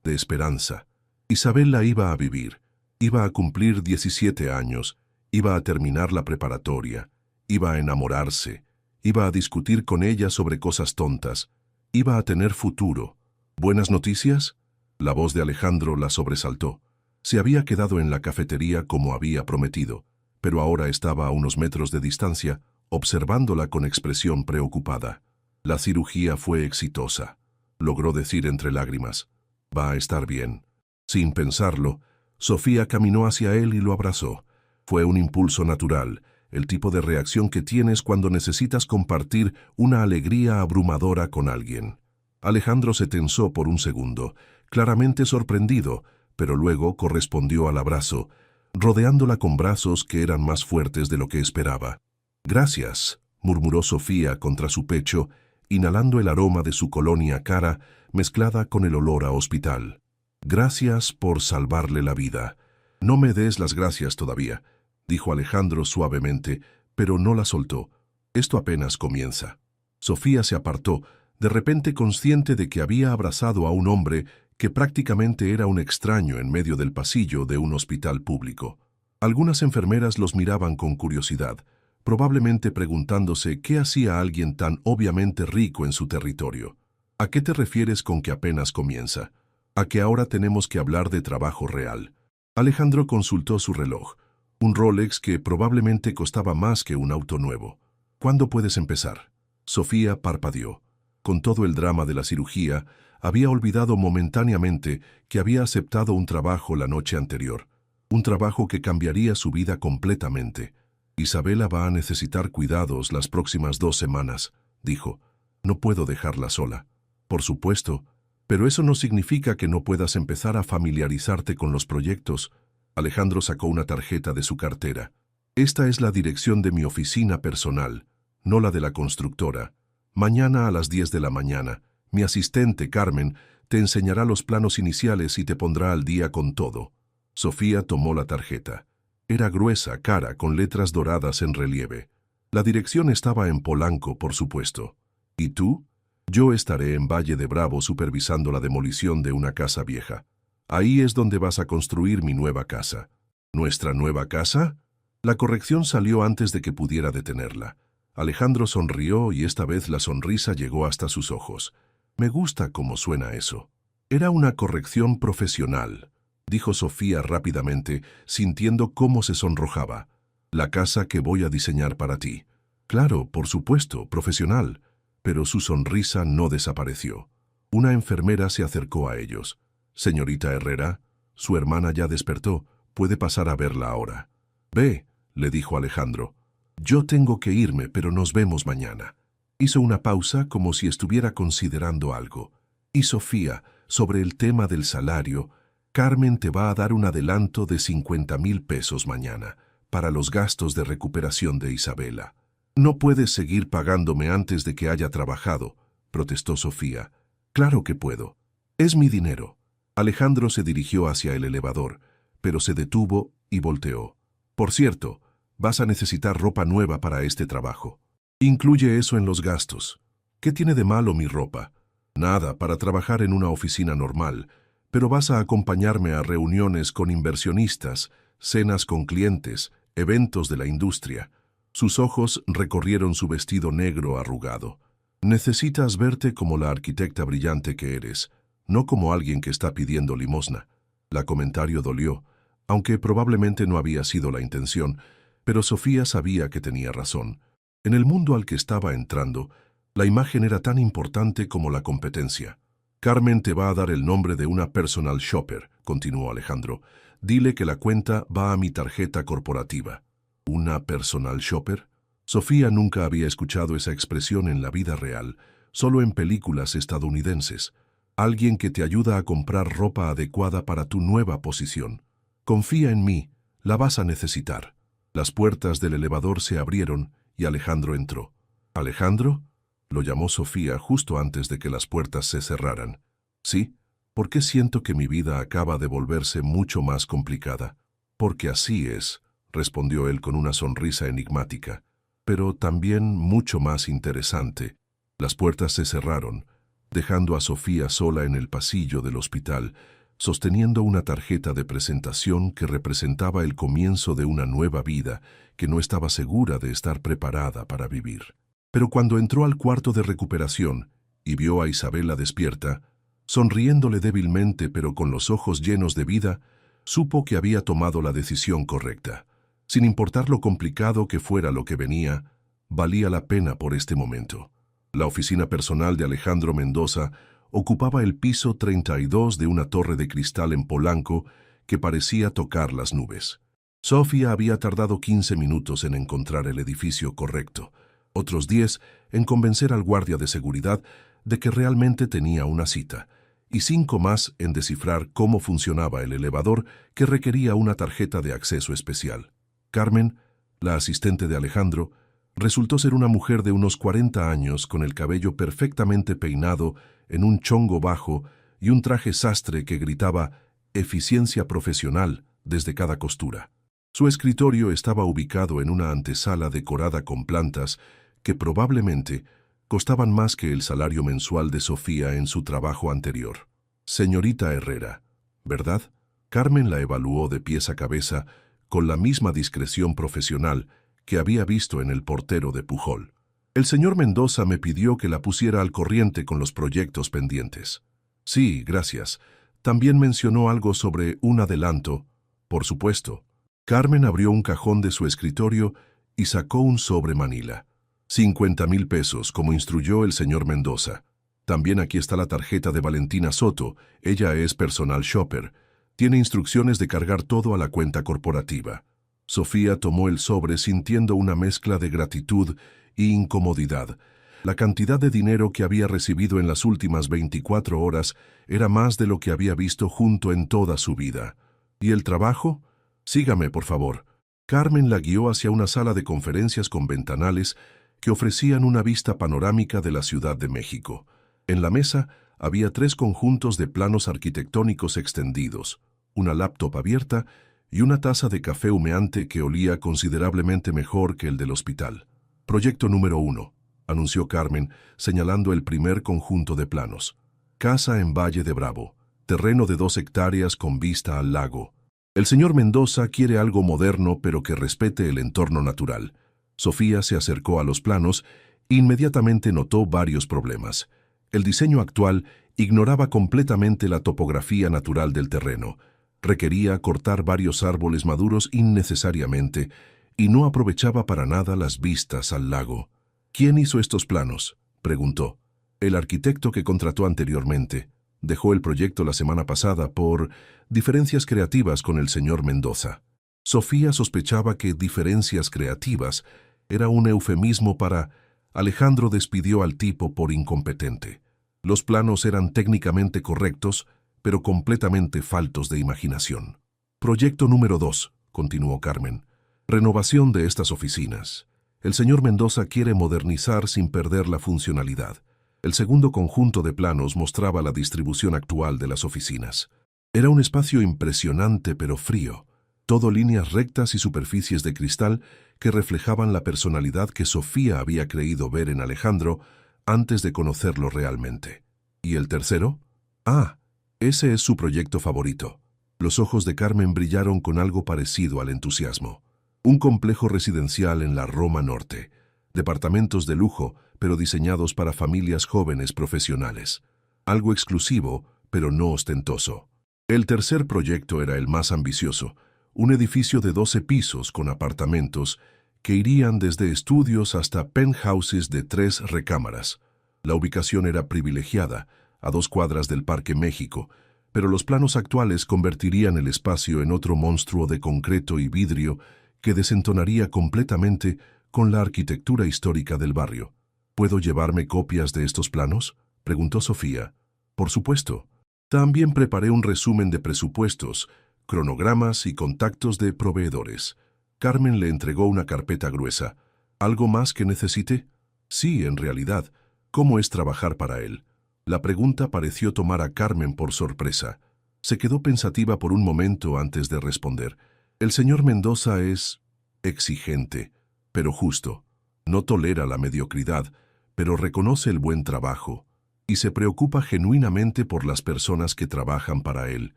de esperanza. Isabela iba a vivir, iba a cumplir 17 años, iba a terminar la preparatoria, iba a enamorarse, iba a discutir con ella sobre cosas tontas, iba a tener futuro. «¿Buenas noticias?». La voz de Alejandro la sobresaltó. Se había quedado en la cafetería como había prometido, pero ahora estaba a unos metros de distancia, observándola con expresión preocupada. «La cirugía fue exitosa», logró decir entre lágrimas. «Va a estar bien». Sin pensarlo, Sofía caminó hacia él y lo abrazó. Fue un impulso natural, el tipo de reacción que tienes cuando necesitas compartir una alegría abrumadora con alguien. Alejandro se tensó por un segundo, claramente sorprendido, pero luego correspondió al abrazo, rodeándola con brazos que eran más fuertes de lo que esperaba. «Gracias», murmuró Sofía contra su pecho, inhalando el aroma de su colonia cara mezclada con el olor a hospital. «Gracias por salvarle la vida». «No me des las gracias todavía», dijo Alejandro suavemente, pero no la soltó. «Esto apenas comienza». Sofía se apartó, de repente consciente de que había abrazado a un hombre que prácticamente era un extraño en medio del pasillo de un hospital público. Algunas enfermeras los miraban con curiosidad, probablemente preguntándose qué hacía alguien tan obviamente rico en su territorio. ¿A qué te refieres con que apenas comienza? A que ahora tenemos que hablar de trabajo real. Alejandro consultó su reloj, un Rolex que probablemente costaba más que un auto nuevo. ¿Cuándo puedes empezar? Sofía parpadeó. Con todo el drama de la cirugía, había olvidado momentáneamente que había aceptado un trabajo la noche anterior, un trabajo que cambiaría su vida completamente. «Isabela va a necesitar cuidados las próximas 2 semanas», dijo. «No puedo dejarla sola». «Por supuesto, pero eso no significa que no puedas empezar a familiarizarte con los proyectos». Alejandro sacó una tarjeta de su cartera. «Esta es la dirección de mi oficina personal, no la de la constructora. Mañana a las 10 de la mañana, mi asistente, Carmen, te enseñará los planos iniciales y te pondrá al día con todo». Sofía tomó la tarjeta. Era gruesa, cara, con letras doradas en relieve. La dirección estaba en Polanco, por supuesto. ¿Y tú? Yo estaré en Valle de Bravo supervisando la demolición de una casa vieja. Ahí es donde vas a construir mi nueva casa. ¿Nuestra nueva casa? La corrección salió antes de que pudiera detenerla. Alejandro sonrió y esta vez la sonrisa llegó hasta sus ojos. «Me gusta cómo suena eso». «Era una corrección profesional», dijo Sofía rápidamente, sintiendo cómo se sonrojaba. «La casa que voy a diseñar para ti». «Claro, por supuesto, profesional». Pero su sonrisa no desapareció. Una enfermera se acercó a ellos. «Señorita Herrera, su hermana ya despertó. Puede pasar a verla ahora». «Ve», le dijo Alejandro. «Yo tengo que irme, pero nos vemos mañana». Hizo una pausa como si estuviera considerando algo. «Y Sofía, sobre el tema del salario, Carmen te va a dar un adelanto de 50,000 pesos mañana para los gastos de recuperación de Isabela». «No puedes seguir pagándome antes de que haya trabajado», protestó Sofía. «Claro que puedo. Es mi dinero». Alejandro se dirigió hacia el elevador, pero se detuvo y volteó. «Por cierto, vas a necesitar ropa nueva para este trabajo. Incluye eso en los gastos». «¿Qué tiene de malo mi ropa?» «Nada, para trabajar en una oficina normal, pero vas a acompañarme a reuniones con inversionistas, cenas con clientes, eventos de la industria». Sus ojos recorrieron su vestido negro arrugado. «Necesitas verte como la arquitecta brillante que eres, no como alguien que está pidiendo limosna». La comentario dolió, aunque probablemente no había sido la intención, pero Sofía sabía que tenía razón. En el mundo al que estaba entrando, la imagen era tan importante como la competencia. «Carmen te va a dar el nombre de una personal shopper», continuó Alejandro. «Dile que la cuenta va a mi tarjeta corporativa». ¿Una personal shopper? Sofía nunca había escuchado esa expresión en la vida real, solo en películas estadounidenses. Alguien que te ayuda a comprar ropa adecuada para tu nueva posición. «Confía en mí, la vas a necesitar». Las puertas del elevador se abrieron y Alejandro entró. «¿Alejandro?», lo llamó Sofía justo antes de que las puertas se cerraran. «Sí, porque siento que mi vida acaba de volverse mucho más complicada». «Porque así es», respondió él con una sonrisa enigmática, «pero también mucho más interesante». Las puertas se cerraron, dejando a Sofía sola en el pasillo del hospital, sosteniendo una tarjeta de presentación que representaba el comienzo de una nueva vida que no estaba segura de estar preparada para vivir. Pero cuando entró al cuarto de recuperación y vio a Isabela despierta, sonriéndole débilmente pero con los ojos llenos de vida, supo que había tomado la decisión correcta. Sin importar lo complicado que fuera lo que venía, valía la pena por este momento. La oficina personal de Alejandro Mendoza ocupaba el piso 32 de una torre de cristal en Polanco que parecía tocar las nubes. Sofía había tardado 15 minutos en encontrar el edificio correcto, otros 10 en convencer al guardia de seguridad de que realmente tenía una cita, y 5 más en descifrar cómo funcionaba el elevador que requería una tarjeta de acceso especial. Carmen, la asistente de Alejandro, resultó ser una mujer de unos 40 años con el cabello perfectamente peinado en un chongo bajo y un traje sastre que gritaba eficiencia profesional desde cada costura. Su escritorio estaba ubicado en una antesala decorada con plantas que probablemente costaban más que el salario mensual de Sofía en su trabajo anterior. Señorita Herrera, ¿verdad? Carmen la evaluó de pies a cabeza con la misma discreción profesional que había visto en el portero de Pujol. El señor Mendoza me pidió que la pusiera al corriente con los proyectos pendientes. Sí, gracias. También mencionó algo sobre un adelanto. Por supuesto. Carmen abrió un cajón de su escritorio y sacó un sobre Manila. 50,000 pesos, como instruyó el señor Mendoza. También aquí está la tarjeta de Valentina Soto. Ella es personal shopper. Tiene instrucciones de cargar todo a la cuenta corporativa. Sofía tomó el sobre sintiendo una mezcla de gratitud e incomodidad. La cantidad de dinero que había recibido en las últimas 24 horas era más de lo que había visto junto en toda su vida. ¿Y el trabajo? Sígame, por favor. Carmen la guió hacia una sala de conferencias con ventanales que ofrecían una vista panorámica de la Ciudad de México. En la mesa había 3 conjuntos de planos arquitectónicos extendidos, una laptop abierta y una taza de café humeante que olía considerablemente mejor que el del hospital. Proyecto número 1, anunció Carmen, señalando el primer conjunto de planos. Casa en Valle de Bravo, terreno de 2 hectáreas con vista al lago. El señor Mendoza quiere algo moderno pero que respete el entorno natural. Sofía se acercó a los planos e inmediatamente notó varios problemas. El diseño actual ignoraba completamente la topografía natural del terreno. Requería cortar varios árboles maduros innecesariamente y no aprovechaba para nada las vistas al lago. ¿Quién hizo estos planos?, preguntó. El arquitecto que contrató anteriormente. Dejó el proyecto la semana pasada por diferencias creativas con el señor Mendoza. Sofía sospechaba que diferencias creativas era un eufemismo para Alejandro despidió al tipo por incompetente. Los planos eran técnicamente correctos, pero completamente faltos de imaginación. Proyecto número 2, continuó Carmen. Renovación de estas oficinas. El señor Mendoza quiere modernizar sin perder la funcionalidad. El segundo conjunto de planos mostraba la distribución actual de las oficinas. Era un espacio impresionante pero frío, todo líneas rectas y superficies de cristal que reflejaban la personalidad que Sofía había creído ver en Alejandro antes de conocerlo realmente. ¿Y el tercero? Ah, ese es su proyecto favorito. Los ojos de Carmen brillaron con algo parecido al entusiasmo. Un complejo residencial en la Roma Norte. Departamentos de lujo, pero diseñados para familias jóvenes profesionales. Algo exclusivo, pero no ostentoso. El tercer proyecto era el más ambicioso. Un edificio de 12 pisos con apartamentos que irían desde estudios hasta penthouses de 3 recámaras. La ubicación era privilegiada, a 2 cuadras del Parque México, pero los planos actuales convertirían el espacio en otro monstruo de concreto y vidrio que desentonaría completamente con la arquitectura histórica del barrio. ¿Puedo llevarme copias de estos planos?, preguntó Sofía. Por supuesto. También preparé un resumen de presupuestos, cronogramas y contactos de proveedores. Carmen le entregó una carpeta gruesa. ¿Algo más que necesite? Sí, en realidad. ¿Cómo es trabajar para él? La pregunta pareció tomar a Carmen por sorpresa. Se quedó pensativa por un momento antes de responder. El señor Mendoza es exigente, pero justo. No tolera la mediocridad, pero reconoce el buen trabajo y se preocupa genuinamente por las personas que trabajan para él.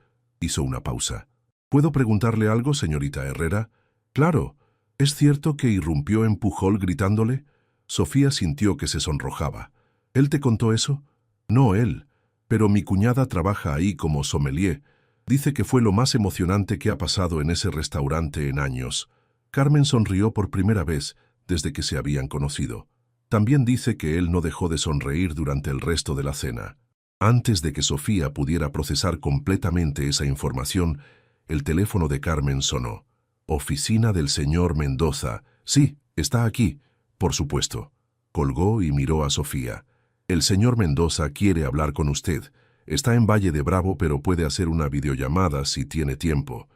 Hizo una pausa. ¿Puedo preguntarle algo, señorita Herrera? Claro. ¿Es cierto que irrumpió en Pujol gritándole? Sofía sintió que se sonrojaba. ¿Él te contó eso? No él, pero mi cuñada trabaja ahí como sommelier. Dice que fue lo más emocionante que ha pasado en ese restaurante en años. Carmen sonrió por primera vez desde que se habían conocido. También dice que él no dejó de sonreír durante el resto de la cena. Antes de que Sofía pudiera procesar completamente esa información, el teléfono de Carmen sonó. Oficina del señor Mendoza. Sí, está aquí. Por supuesto. Colgó y miró a Sofía. El señor Mendoza quiere hablar con usted. Está en Valle de Bravo, pero puede hacer una videollamada si tiene tiempo.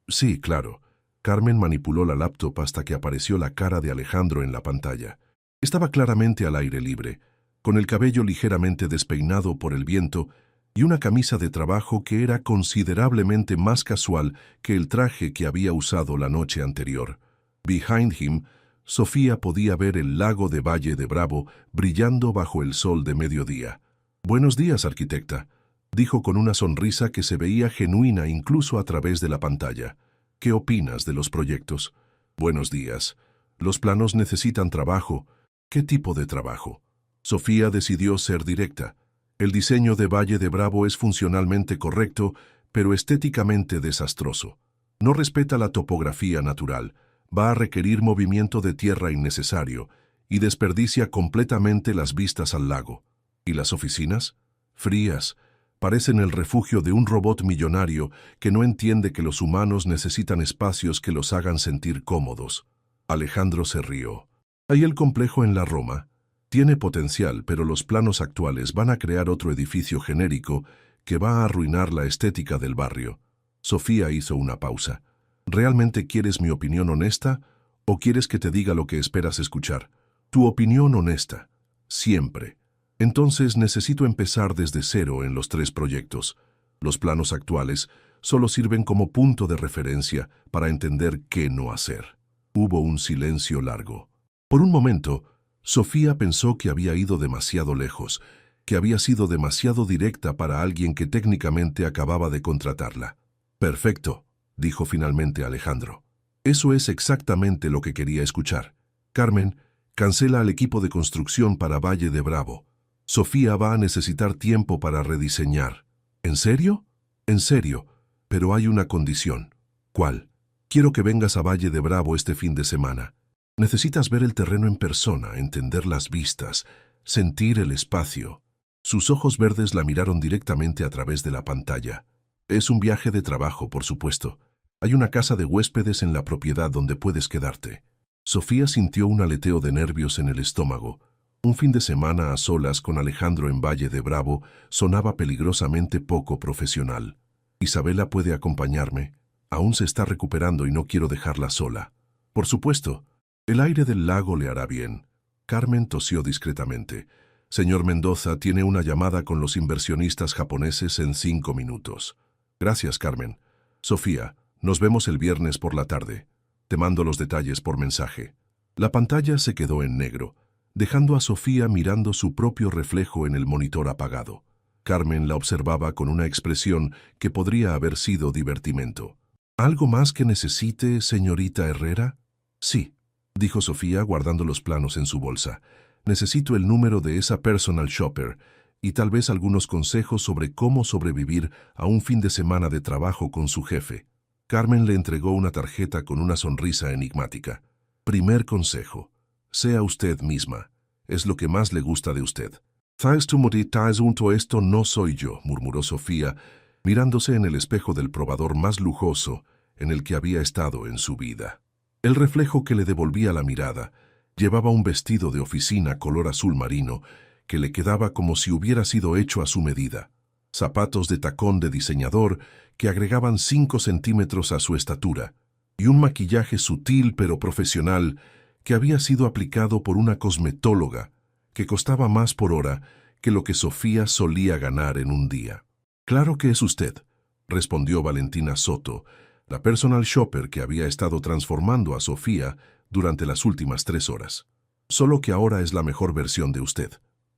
Sí, claro. Carmen manipuló la laptop hasta que apareció la cara de Alejandro en la pantalla. Estaba claramente al aire libre, con el cabello ligeramente despeinado por el viento y una camisa de trabajo que era considerablemente más casual que el traje que había usado la noche anterior. Behind him, Sofía podía ver el lago de Valle de Bravo brillando bajo el sol de mediodía. «Buenos días, arquitecta», dijo con una sonrisa que se veía genuina incluso a través de la pantalla. «¿Qué opinas de los proyectos?» «Buenos días. Los planos necesitan trabajo». «¿Qué tipo de trabajo?» Sofía decidió ser directa. El diseño de Valle de Bravo es funcionalmente correcto, pero estéticamente desastroso. No respeta la topografía natural, va a requerir movimiento de tierra innecesario y desperdicia completamente las vistas al lago. ¿Y las oficinas? Frías. Parecen el refugio de un robot millonario que no entiende que los humanos necesitan espacios que los hagan sentir cómodos. Alejandro se rió. Hay el complejo en la Roma. Tiene potencial, pero los planos actuales van a crear otro edificio genérico que va a arruinar la estética del barrio. Sofía hizo una pausa. ¿Realmente quieres mi opinión honesta o quieres que te diga lo que esperas escuchar? Tu opinión honesta. Siempre. Entonces necesito empezar desde cero en los 3 proyectos. Los planos actuales solo sirven como punto de referencia para entender qué no hacer. Hubo un silencio largo. Por un momento, Sofía pensó que había ido demasiado lejos, que había sido demasiado directa para alguien que técnicamente acababa de contratarla. «Perfecto», dijo finalmente Alejandro. «Eso es exactamente lo que quería escuchar. Carmen, cancela al equipo de construcción para Valle de Bravo. Sofía va a necesitar tiempo para rediseñar». «¿En serio?» «En serio, pero hay una condición». «¿Cuál?» «Quiero que vengas a Valle de Bravo este fin de semana. Necesitas ver el terreno en persona, entender las vistas, sentir el espacio». Sus ojos verdes la miraron directamente a través de la pantalla. «Es un viaje de trabajo, por supuesto. Hay una casa de huéspedes en la propiedad donde puedes quedarte». Sofía sintió un aleteo de nervios en el estómago. Un fin de semana a solas con Alejandro en Valle de Bravo sonaba peligrosamente poco profesional. «Isabela puede acompañarme. Aún se está recuperando y no quiero dejarla sola». «Por supuesto. El aire del lago le hará bien». Carmen tosió discretamente. «Señor Mendoza tiene una llamada con los inversionistas japoneses en 5 minutos». «Gracias, Carmen. Sofía, nos vemos el viernes por la tarde. Te mando los detalles por mensaje». La pantalla se quedó en negro, dejando a Sofía mirando su propio reflejo en el monitor apagado. Carmen la observaba con una expresión que podría haber sido divertimento. «¿Algo más que necesite, señorita Herrera?» «Sí», dijo Sofía guardando los planos en su bolsa. «Necesito el número de esa personal shopper y tal vez algunos consejos sobre cómo sobrevivir a un fin de semana de trabajo con su jefe». Carmen le entregó una tarjeta con una sonrisa enigmática. «Primer consejo. Sea usted misma. Es lo que más le gusta de usted». «Thanks to esto no soy yo», murmuró Sofía, mirándose en el espejo del probador más lujoso en el que había estado en su vida. El reflejo que le devolvía la mirada llevaba un vestido de oficina color azul marino que le quedaba como si hubiera sido hecho a su medida. Zapatos de tacón de diseñador que agregaban 5 centímetros a su estatura y un maquillaje sutil pero profesional que había sido aplicado por una cosmetóloga que costaba más por hora que lo que Sofía solía ganar en un día. «Claro que es usted», respondió Valentina Soto, la personal shopper que había estado transformando a Sofía durante las últimas 3 horas. «Solo que ahora es la mejor versión de usted».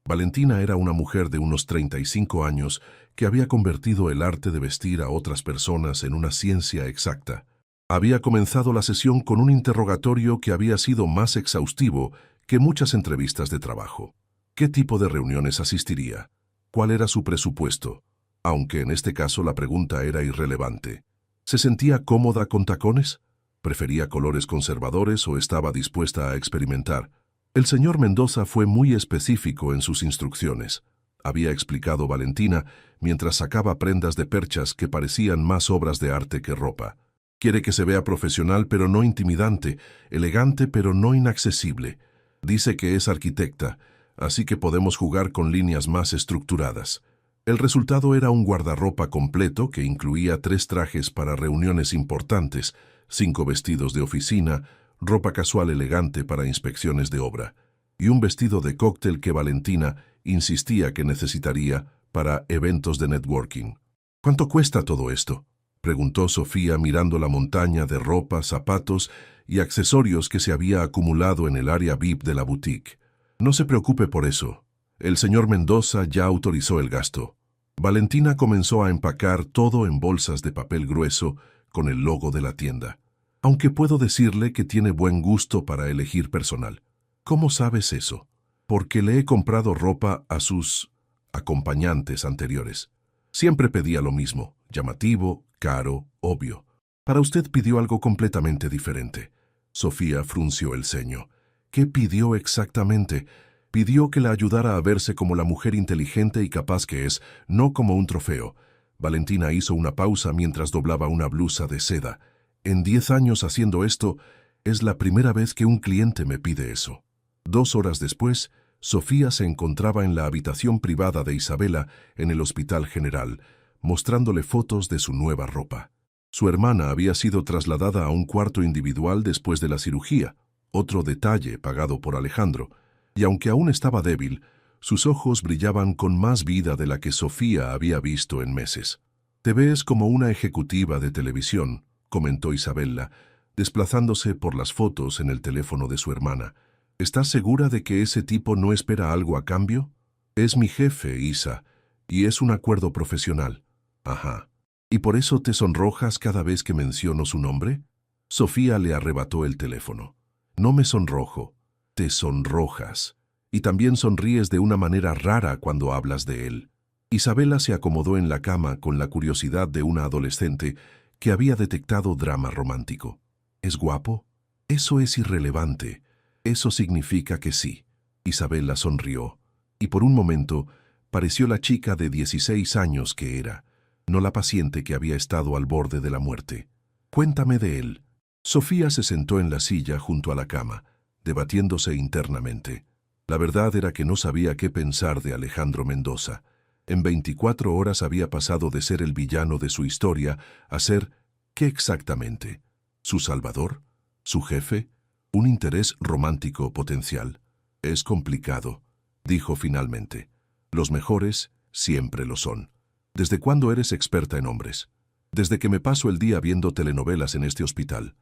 Valentina era una mujer de unos 35 años que había convertido el arte de vestir a otras personas en una ciencia exacta. Había comenzado la sesión con un interrogatorio que había sido más exhaustivo que muchas entrevistas de trabajo. ¿Qué tipo de reuniones asistiría? ¿Cuál era su presupuesto? Aunque en este caso la pregunta era irrelevante. ¿Se sentía cómoda con tacones? ¿Prefería colores conservadores o estaba dispuesta a experimentar? El señor Mendoza fue muy específico en sus instrucciones. Había explicado Valentina mientras sacaba prendas de perchas que parecían más obras de arte que ropa. Quiere que se vea profesional pero no intimidante, elegante pero no inaccesible. Dice que es arquitecta, así que podemos jugar con líneas más estructuradas. El resultado era un guardarropa completo que incluía 3 trajes para reuniones importantes, 5 vestidos de oficina, ropa casual elegante para inspecciones de obra, y un vestido de cóctel que Valentina insistía que necesitaría para eventos de networking. ¿Cuánto cuesta todo esto?, preguntó Sofía mirando la montaña de ropa, zapatos y accesorios que se había acumulado en el área VIP de la boutique. No se preocupe por eso. El señor Mendoza ya autorizó el gasto. Valentina comenzó a empacar todo en bolsas de papel grueso con el logo de la tienda. Aunque puedo decirle que tiene buen gusto para elegir personal. ¿Cómo sabes eso? Porque le he comprado ropa a sus acompañantes anteriores. Siempre pedía lo mismo, llamativo, caro, obvio. Para usted pidió algo completamente diferente. Sofía frunció el ceño. ¿Qué pidió exactamente? Pidió que la ayudara a verse como la mujer inteligente y capaz que es, no como un trofeo. Valentina hizo una pausa mientras doblaba una blusa de seda. En 10 años haciendo esto, es la primera vez que un cliente me pide eso. 2 horas después, Sofía se encontraba en la habitación privada de Isabela en el Hospital General, mostrándole fotos de su nueva ropa. Su hermana había sido trasladada a un cuarto individual después de la cirugía, otro detalle pagado por Alejandro, y aunque aún estaba débil, sus ojos brillaban con más vida de la que Sofía había visto en meses. «Te ves como una ejecutiva de televisión», comentó Isabela, desplazándose por las fotos en el teléfono de su hermana. «¿Estás segura de que ese tipo no espera algo a cambio?» «Es mi jefe, Isa, y es un acuerdo profesional». «Ajá. ¿Y por eso te sonrojas cada vez que menciono su nombre?» Sofía le arrebató el teléfono. «No me sonrojo, te sonrojas. Y también sonríes de una manera rara cuando hablas de él». Isabela se acomodó en la cama con la curiosidad de una adolescente que había detectado drama romántico. ¿Es guapo? Eso es irrelevante. Eso significa que sí. Isabela sonrió, y por un momento pareció la chica de 16 años que era, no la paciente que había estado al borde de la muerte. «Cuéntame de él». Sofía se sentó en la silla junto a la cama, debatiéndose internamente. La verdad era que no sabía qué pensar de Alejandro Mendoza. En 24 horas había pasado de ser el villano de su historia a ser, ¿qué exactamente? ¿Su salvador? ¿Su jefe? ¿Un interés romántico potencial? «Es complicado», dijo finalmente. «Los mejores siempre lo son». «¿Desde cuándo eres experta en hombres?» «Desde que me paso el día viendo telenovelas en este hospital».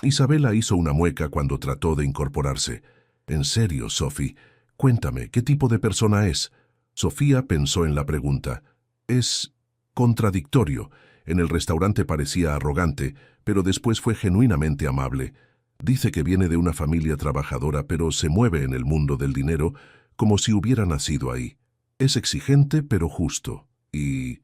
Isabela hizo una mueca cuando trató de incorporarse. «En serio, Sophie, cuéntame, ¿qué tipo de persona es?» Sofía pensó en la pregunta. «Es contradictorio. En el restaurante parecía arrogante, pero después fue genuinamente amable. Dice que viene de una familia trabajadora, pero se mueve en el mundo del dinero como si hubiera nacido ahí. Es exigente, pero justo. Y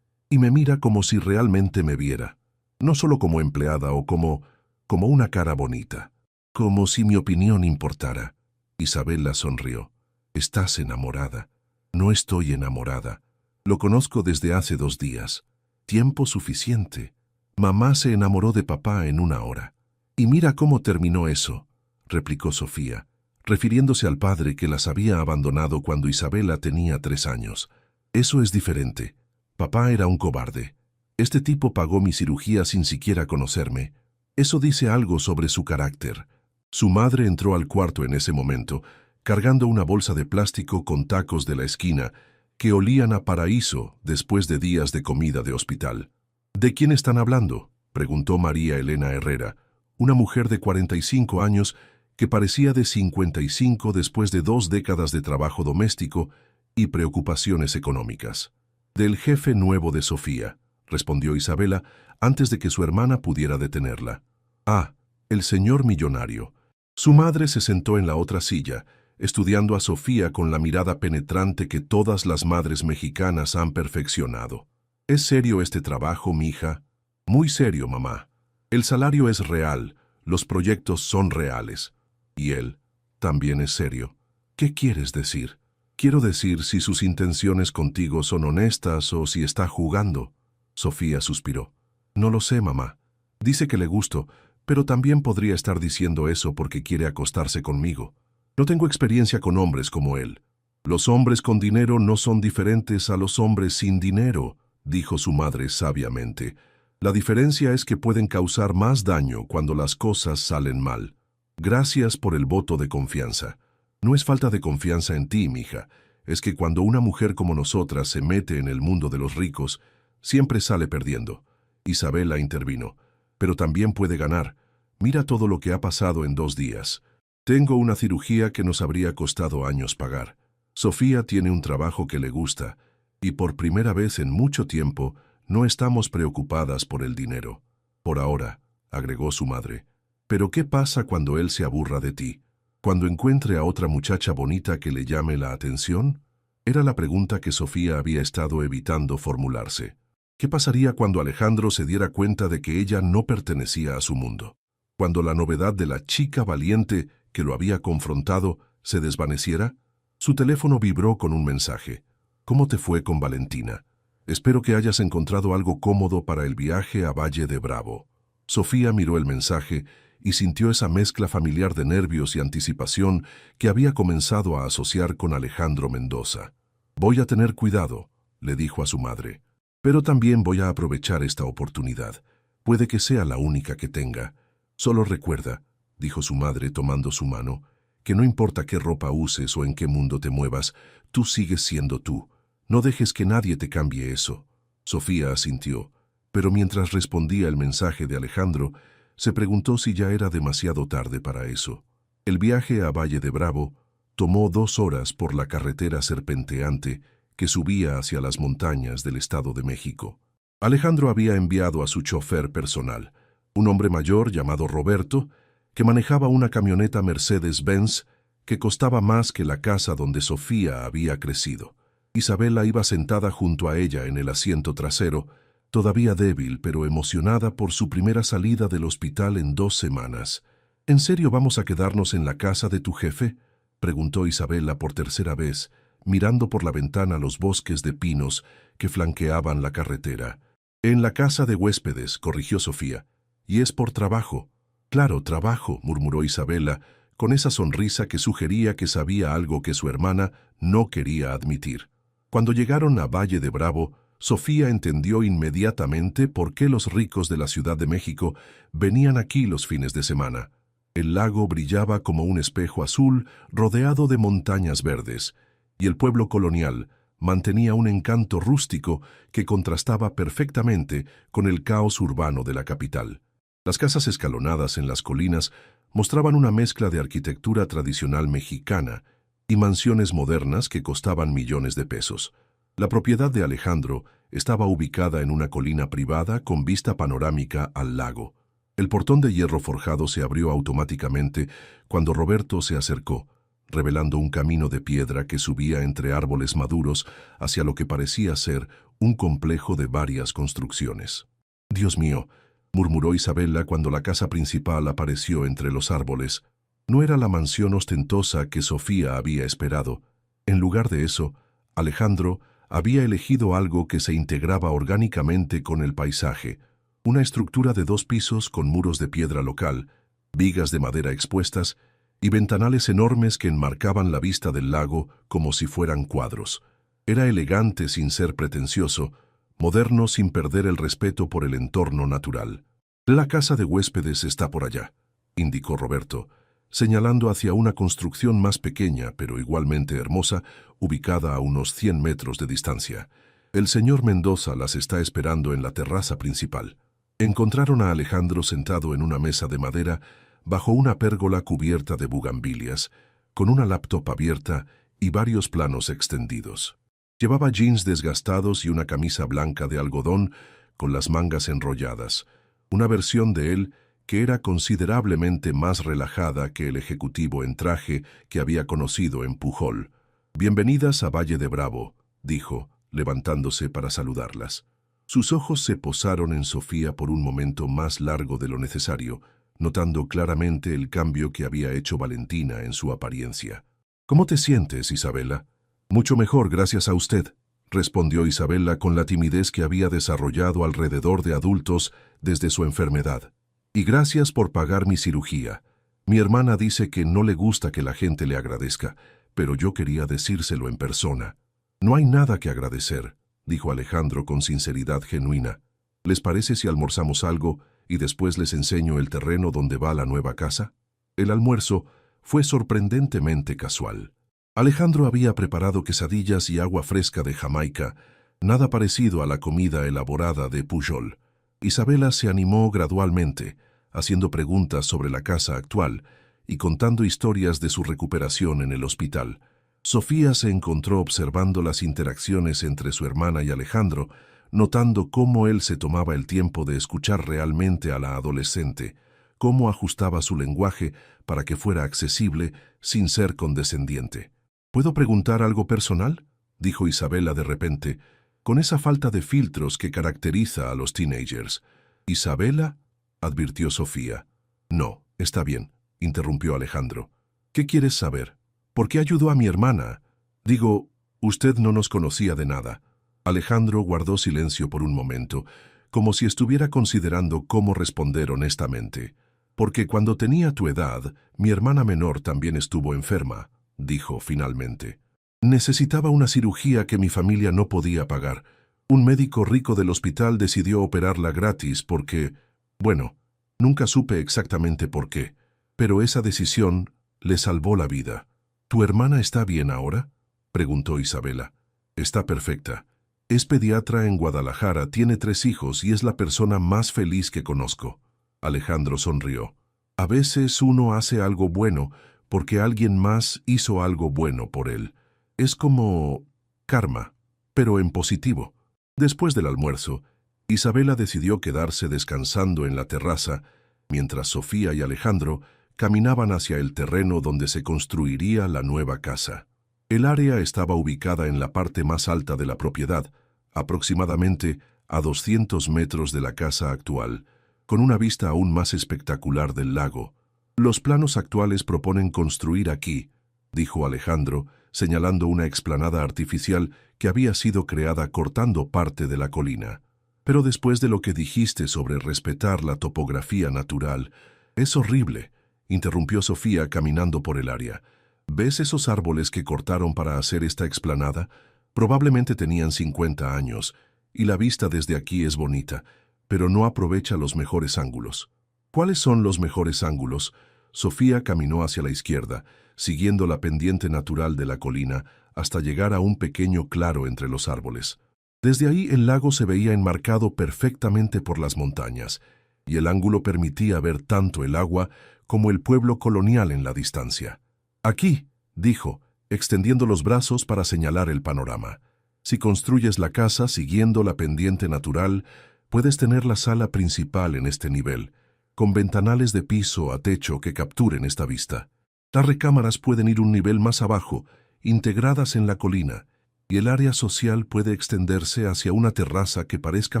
me mira como si realmente me viera. No solo como empleada o como una cara bonita. Como si mi opinión importara». Isabela sonrió. «Estás enamorada». «No estoy enamorada. Lo conozco desde hace 2 días. Tiempo suficiente. Mamá se enamoró de papá en 1 hora». «Y mira cómo terminó eso», replicó Sofía, refiriéndose al padre que las había abandonado cuando Isabela tenía 3 años. «Eso es diferente. Papá era un cobarde. Este tipo pagó mi cirugía sin siquiera conocerme. Eso dice algo sobre su carácter». Su madre entró al cuarto en ese momento, cargando una bolsa de plástico con tacos de la esquina, que olían a paraíso después de días de comida de hospital. «¿De quién están hablando?», preguntó María Elena Herrera, una mujer de 45 años que parecía de 55 después de 2 décadas de trabajo doméstico y preocupaciones económicas. «Del jefe nuevo de Sofía», respondió Isabela antes de que su hermana pudiera detenerla. «Ah, el señor millonario». Su madre se sentó en la otra silla, estudiando a Sofía con la mirada penetrante que todas las madres mexicanas han perfeccionado. «¿Es serio este trabajo, mija?» «Muy serio, mamá. El salario es real, los proyectos son reales. Y él también es serio». «¿Qué quieres decir?» «Quiero decir si sus intenciones contigo son honestas o si está jugando». Sofía suspiró. «No lo sé, mamá. Dice que le gusto, pero también podría estar diciendo eso porque quiere acostarse conmigo. No tengo experiencia con hombres como él. Los hombres con dinero no son diferentes a los hombres sin dinero, dijo su madre sabiamente. La diferencia es que pueden causar más daño cuando las cosas salen mal. Gracias por el voto de confianza. No es falta de confianza en ti, mija. Es que cuando una mujer como nosotras se mete en el mundo de los ricos, siempre sale perdiendo. Isabela intervino. Pero también puede ganar. Mira todo lo que ha pasado en 2 días. Tengo una cirugía que nos habría costado años pagar. Sofía tiene un trabajo que le gusta, y por primera vez en mucho tiempo no estamos preocupadas por el dinero. Por ahora, agregó su madre. Pero ¿qué pasa cuando él se aburra de ti? ¿Cuando encuentre a otra muchacha bonita que le llame la atención? Era la pregunta que Sofía había estado evitando formularse. ¿Qué pasaría cuando Alejandro se diera cuenta de que ella no pertenecía a su mundo? Cuando la novedad de la chica valiente que lo había confrontado se desvaneciera. Su teléfono vibró con un mensaje. ¿Cómo te fue con Valentina? Espero que hayas encontrado algo cómodo para el viaje a Valle de Bravo. Sofía miró el mensaje y sintió esa mezcla familiar de nervios y anticipación que había comenzado a asociar con Alejandro Mendoza. Voy a tener cuidado, le dijo a su madre. Pero también voy a aprovechar esta oportunidad. Puede que sea la única que tenga. Solo recuerda, dijo su madre tomando su mano, que no importa qué ropa uses o en qué mundo te muevas, tú sigues siendo tú. No dejes que nadie te cambie eso. Sofía asintió, pero mientras respondía el mensaje de Alejandro, se preguntó si ya era demasiado tarde para eso. El viaje a Valle de Bravo tomó 2 horas por la carretera serpenteante que subía hacia las montañas del Estado de México. Alejandro había enviado a su chofer personal, un hombre mayor llamado Roberto, que manejaba una camioneta Mercedes-Benz que costaba más que la casa donde Sofía había crecido. Isabela iba sentada junto a ella en el asiento trasero, todavía débil pero emocionada por su primera salida del hospital en 2 semanas. ¿En serio vamos a quedarnos en la casa de tu jefe?, preguntó Isabela por tercera vez, mirando por la ventana los bosques de pinos que flanqueaban la carretera. En la casa de huéspedes, corrigió Sofía. Y es por trabajo. Claro, trabajo, murmuró Isabela, con esa sonrisa que sugería que sabía algo que su hermana no quería admitir. Cuando llegaron a Valle de Bravo, Sofía entendió inmediatamente por qué los ricos de la Ciudad de México venían aquí los fines de semana. El lago brillaba como un espejo azul rodeado de montañas verdes, y el pueblo colonial mantenía un encanto rústico que contrastaba perfectamente con el caos urbano de la capital. Las casas escalonadas en las colinas mostraban una mezcla de arquitectura tradicional mexicana y mansiones modernas que costaban millones de pesos. La propiedad de Alejandro estaba ubicada en una colina privada con vista panorámica al lago. El portón de hierro forjado se abrió automáticamente cuando Roberto se acercó, revelando un camino de piedra que subía entre árboles maduros hacia lo que parecía ser un complejo de varias construcciones. «Dios mío», murmuró Isabela cuando la casa principal apareció entre los árboles. No era la mansión ostentosa que Sofía había esperado. En lugar de eso, Alejandro había elegido algo que se integraba orgánicamente con el paisaje, una estructura de 2 pisos con muros de piedra local, vigas de madera expuestas y ventanales enormes que enmarcaban la vista del lago como si fueran cuadros. Era elegante sin ser pretencioso, moderno sin perder el respeto por el entorno natural. «La casa de huéspedes está por allá», indicó Roberto, señalando hacia una construcción más pequeña pero igualmente hermosa, ubicada a unos 100 metros de distancia. «El señor Mendoza las está esperando en la terraza principal». Encontraron a Alejandro sentado en una mesa de madera bajo una pérgola cubierta de bugambilias, con una laptop abierta y varios planos extendidos. Llevaba jeans desgastados y una camisa blanca de algodón con las mangas enrolladas, una versión de él que era considerablemente más relajada que el ejecutivo en traje que había conocido en Pujol. «Bienvenidas a Valle de Bravo», dijo, levantándose para saludarlas. Sus ojos se posaron en Sofía por un momento más largo de lo necesario, notando claramente el cambio que había hecho Valentina en su apariencia. «¿Cómo te sientes, Isabela?» «Mucho mejor, gracias a usted», respondió Isabela con la timidez que había desarrollado alrededor de adultos desde su enfermedad. Y gracias por pagar mi cirugía. Mi hermana dice que no le gusta que la gente le agradezca, pero yo quería decírselo en persona. No hay nada que agradecer, dijo Alejandro con sinceridad genuina. ¿Les parece si almorzamos algo y después les enseño el terreno donde va la nueva casa? El almuerzo fue sorprendentemente casual. Alejandro había preparado quesadillas y agua fresca de Jamaica, nada parecido a la comida elaborada de Pujol. Isabela se animó gradualmente, haciendo preguntas sobre la casa actual y contando historias de su recuperación en el hospital. Sofía se encontró observando las interacciones entre su hermana y Alejandro, notando cómo él se tomaba el tiempo de escuchar realmente a la adolescente, cómo ajustaba su lenguaje para que fuera accesible sin ser condescendiente. ¿Puedo preguntar algo personal?, dijo Isabela de repente, con esa falta de filtros que caracteriza a los teenagers. «¿Isabela?», advirtió Sofía. «No, está bien», interrumpió Alejandro. «¿Qué quieres saber? ¿Por qué ayudó a mi hermana? Digo, usted no nos conocía de nada». Alejandro guardó silencio por un momento, como si estuviera considerando cómo responder honestamente. «Porque cuando tenía tu edad, mi hermana menor también estuvo enferma», dijo finalmente. «Necesitaba una cirugía que mi familia no podía pagar. Un médico rico del hospital decidió operarla gratis porque, bueno, nunca supe exactamente por qué, pero esa decisión le salvó la vida». «¿Tu hermana está bien ahora?», preguntó Isabela. «Está perfecta. Es pediatra en Guadalajara, tiene 3 hijos y es la persona más feliz que conozco». Alejandro sonrió. «A veces uno hace algo bueno porque alguien más hizo algo bueno por él. Es como karma, pero en positivo». Después del almuerzo, Isabela decidió quedarse descansando en la terraza, mientras Sofía y Alejandro caminaban hacia el terreno donde se construiría la nueva casa. El área estaba ubicada en la parte más alta de la propiedad, aproximadamente a 200 metros de la casa actual, con una vista aún más espectacular del lago. «Los planos actuales proponen construir aquí», dijo Alejandro, señalando una explanada artificial que había sido creada cortando parte de la colina. «Pero después de lo que dijiste sobre respetar la topografía natural, es horrible», interrumpió Sofía caminando por el área. «¿Ves esos árboles que cortaron para hacer esta explanada? Probablemente tenían 50 años, y la vista desde aquí es bonita, pero no aprovecha los mejores ángulos». «¿Cuáles son los mejores ángulos?». Sofía caminó hacia la izquierda, siguiendo la pendiente natural de la colina hasta llegar a un pequeño claro entre los árboles. Desde ahí el lago se veía enmarcado perfectamente por las montañas, y el ángulo permitía ver tanto el agua como el pueblo colonial en la distancia. «Aquí», dijo, extendiendo los brazos para señalar el panorama. «Si construyes la casa siguiendo la pendiente natural, puedes tener la sala principal en este nivel, con ventanales de piso a techo que capturen esta vista. Las recámaras pueden ir un nivel más abajo, integradas en la colina, y el área social puede extenderse hacia una terraza que parezca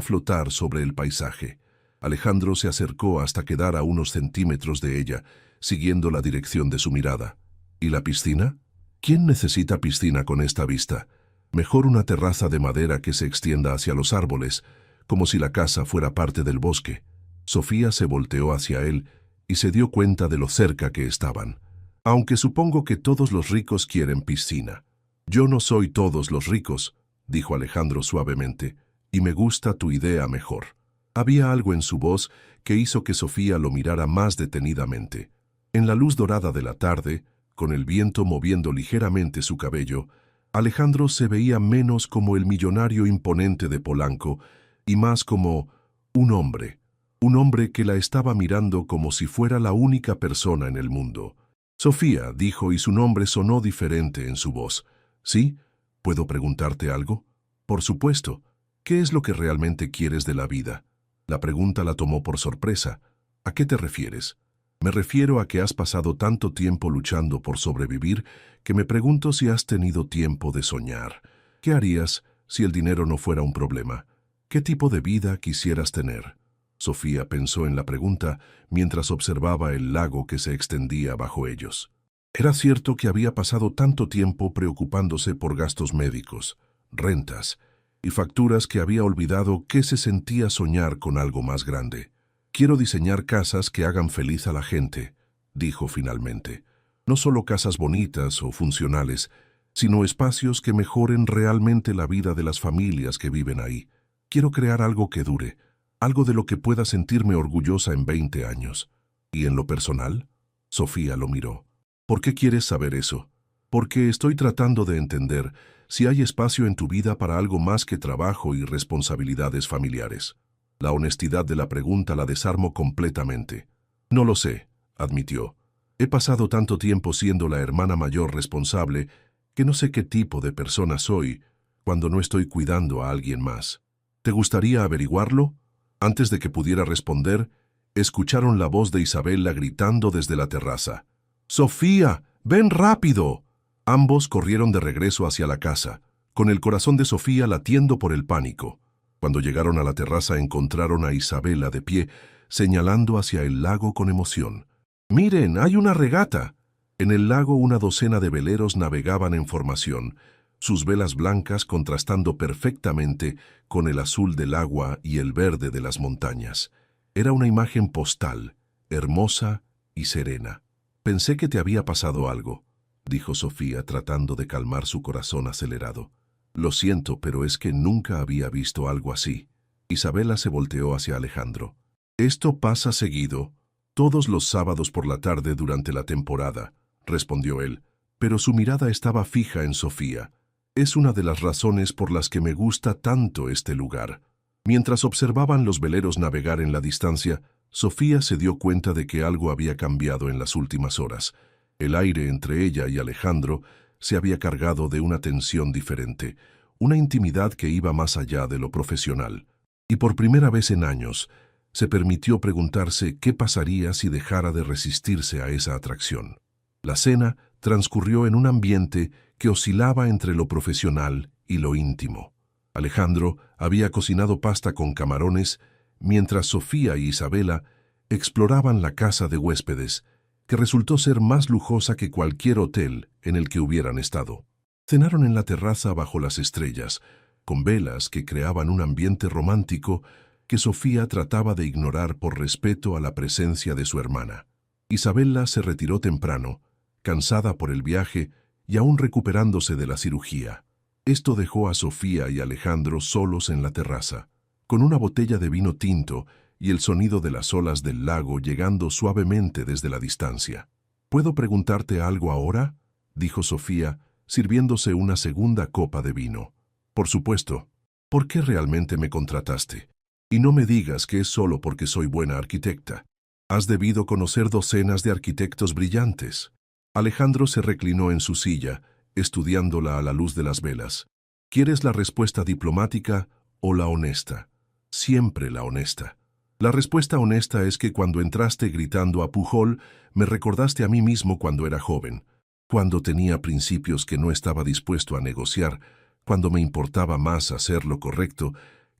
flotar sobre el paisaje». Alejandro se acercó hasta quedar a unos centímetros de ella, siguiendo la dirección de su mirada. «¿Y la piscina? ¿Quién necesita piscina con esta vista? Mejor una terraza de madera que se extienda hacia los árboles, como si la casa fuera parte del bosque». Sofía se volteó hacia él y se dio cuenta de lo cerca que estaban. «Aunque supongo que todos los ricos quieren piscina». «Yo no soy todos los ricos», dijo Alejandro suavemente, «y me gusta tu idea mejor». Había algo en su voz que hizo que Sofía lo mirara más detenidamente. En la luz dorada de la tarde, con el viento moviendo ligeramente su cabello, Alejandro se veía menos como el millonario imponente de Polanco y más como un hombre que la estaba mirando como si fuera la única persona en el mundo. «Sofía», dijo, y su nombre sonó diferente en su voz. «¿Sí? ¿Puedo preguntarte algo?». «Por supuesto. ¿Qué es lo que realmente quieres de la vida?». La pregunta la tomó por sorpresa. «¿A qué te refieres?». «Me refiero a que has pasado tanto tiempo luchando por sobrevivir que me pregunto si has tenido tiempo de soñar. ¿Qué harías si el dinero no fuera un problema? ¿Qué tipo de vida quisieras tener?». Sofía pensó en la pregunta mientras observaba el lago que se extendía bajo ellos. Era cierto que había pasado tanto tiempo preocupándose por gastos médicos. rentas y facturas que había olvidado qué se sentía soñar con algo más grande. Quiero diseñar casas que hagan feliz a la gente, dijo finalmente. No solo casas bonitas o funcionales, sino espacios que mejoren realmente la vida de las familias que viven ahí. Quiero crear algo que dure, algo de lo que pueda sentirme orgullosa en 20 años. ¿Y en lo personal? Sofía lo miró. ¿Por qué quieres saber eso? Porque estoy tratando de entender si hay espacio en tu vida para algo más que trabajo y responsabilidades familiares. La honestidad de la pregunta la desarmó completamente. No lo sé, admitió. He pasado tanto tiempo siendo la hermana mayor responsable que no sé qué tipo de persona soy cuando no estoy cuidando a alguien más. ¿Te gustaría averiguarlo? Antes de que pudiera responder, escucharon la voz de Isabela gritando desde la terraza. ¡Sofía, ven rápido! Ambos corrieron de regreso hacia la casa, con el corazón de Sofía latiendo por el pánico. Cuando llegaron a la terraza encontraron a Isabela de pie, señalando hacia el lago con emoción. ¡Miren, hay una regata! En el lago una docena de veleros navegaban en formación, sus velas blancas contrastando perfectamente con el azul del agua y el verde de las montañas. Era una imagen postal, hermosa y serena. Pensé que te había pasado algo, dijo Sofía tratando de calmar su corazón acelerado. Lo siento, pero es que nunca había visto algo así. Isabela se volteó hacia Alejandro. Esto pasa seguido, todos los sábados por la tarde durante la temporada, respondió él, pero su mirada estaba fija en Sofía. Es una de las razones por las que me gusta tanto este lugar. Mientras observaban los veleros navegar en la distancia, Sofía se dio cuenta de que algo había cambiado en las últimas horas. El aire entre ella y Alejandro se había cargado de una tensión diferente, una intimidad que iba más allá de lo profesional. Y por primera vez en años, se permitió preguntarse qué pasaría si dejara de resistirse a esa atracción. La cena transcurrió en un ambiente que oscilaba entre lo profesional y lo íntimo. Alejandro había cocinado pasta con camarones, mientras Sofía y Isabela exploraban la casa de huéspedes, que resultó ser más lujosa que cualquier hotel en el que hubieran estado. Cenaron en la terraza bajo las estrellas, con velas que creaban un ambiente romántico que Sofía trataba de ignorar por respeto a la presencia de su hermana. Isabela se retiró temprano, cansada por el viaje y aún recuperándose de la cirugía. Esto dejó a Sofía y Alejandro solos en la terraza, con una botella de vino tinto y el sonido de las olas del lago llegando suavemente desde la distancia. ¿Puedo preguntarte algo ahora?, dijo Sofía, sirviéndose una segunda copa de vino. Por supuesto. ¿Por qué realmente me contrataste? Y no me digas que es solo porque soy buena arquitecta. Has debido conocer docenas de arquitectos brillantes. Alejandro se reclinó en su silla, estudiándola a la luz de las velas. ¿Quieres la respuesta diplomática o la honesta? Siempre la honesta. La respuesta honesta es que cuando entraste gritando a Pujol, me recordaste a mí mismo cuando era joven, cuando tenía principios que no estaba dispuesto a negociar, cuando me importaba más hacer lo correcto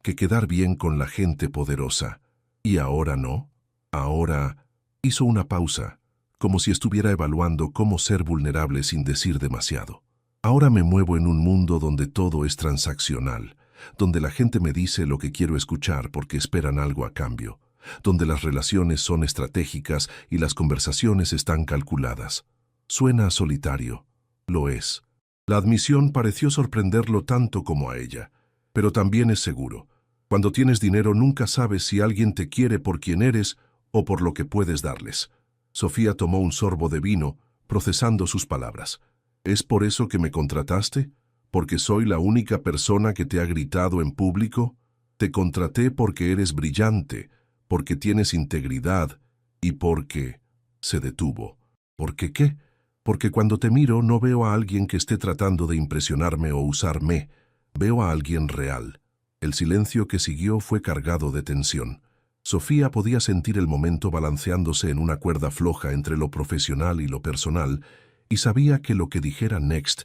que quedar bien con la gente poderosa. ¿Y ahora no? Ahora hizo una pausa, como si estuviera evaluando cómo ser vulnerable sin decir demasiado. Ahora me muevo en un mundo donde todo es transaccional, donde la gente me dice lo que quiero escuchar porque esperan algo a cambio, donde las relaciones son estratégicas y las conversaciones están calculadas. Suena solitario. Lo es. La admisión pareció sorprenderlo tanto como a ella, pero también es seguro. Cuando tienes dinero nunca sabes si alguien te quiere por quien eres o por lo que puedes darles. Sofía tomó un sorbo de vino, procesando sus palabras. ¿Es por eso que me contrataste? ¿Porque soy la única persona que te ha gritado en público? Te contraté porque eres brillante, porque tienes integridad y porque... Se detuvo. ¿Por qué qué? Porque cuando te miro no veo a alguien que esté tratando de impresionarme o usarme. Veo a alguien real. El silencio que siguió fue cargado de tensión. Sofía podía sentir el momento balanceándose en una cuerda floja entre lo profesional y lo personal, y sabía que lo que dijera Next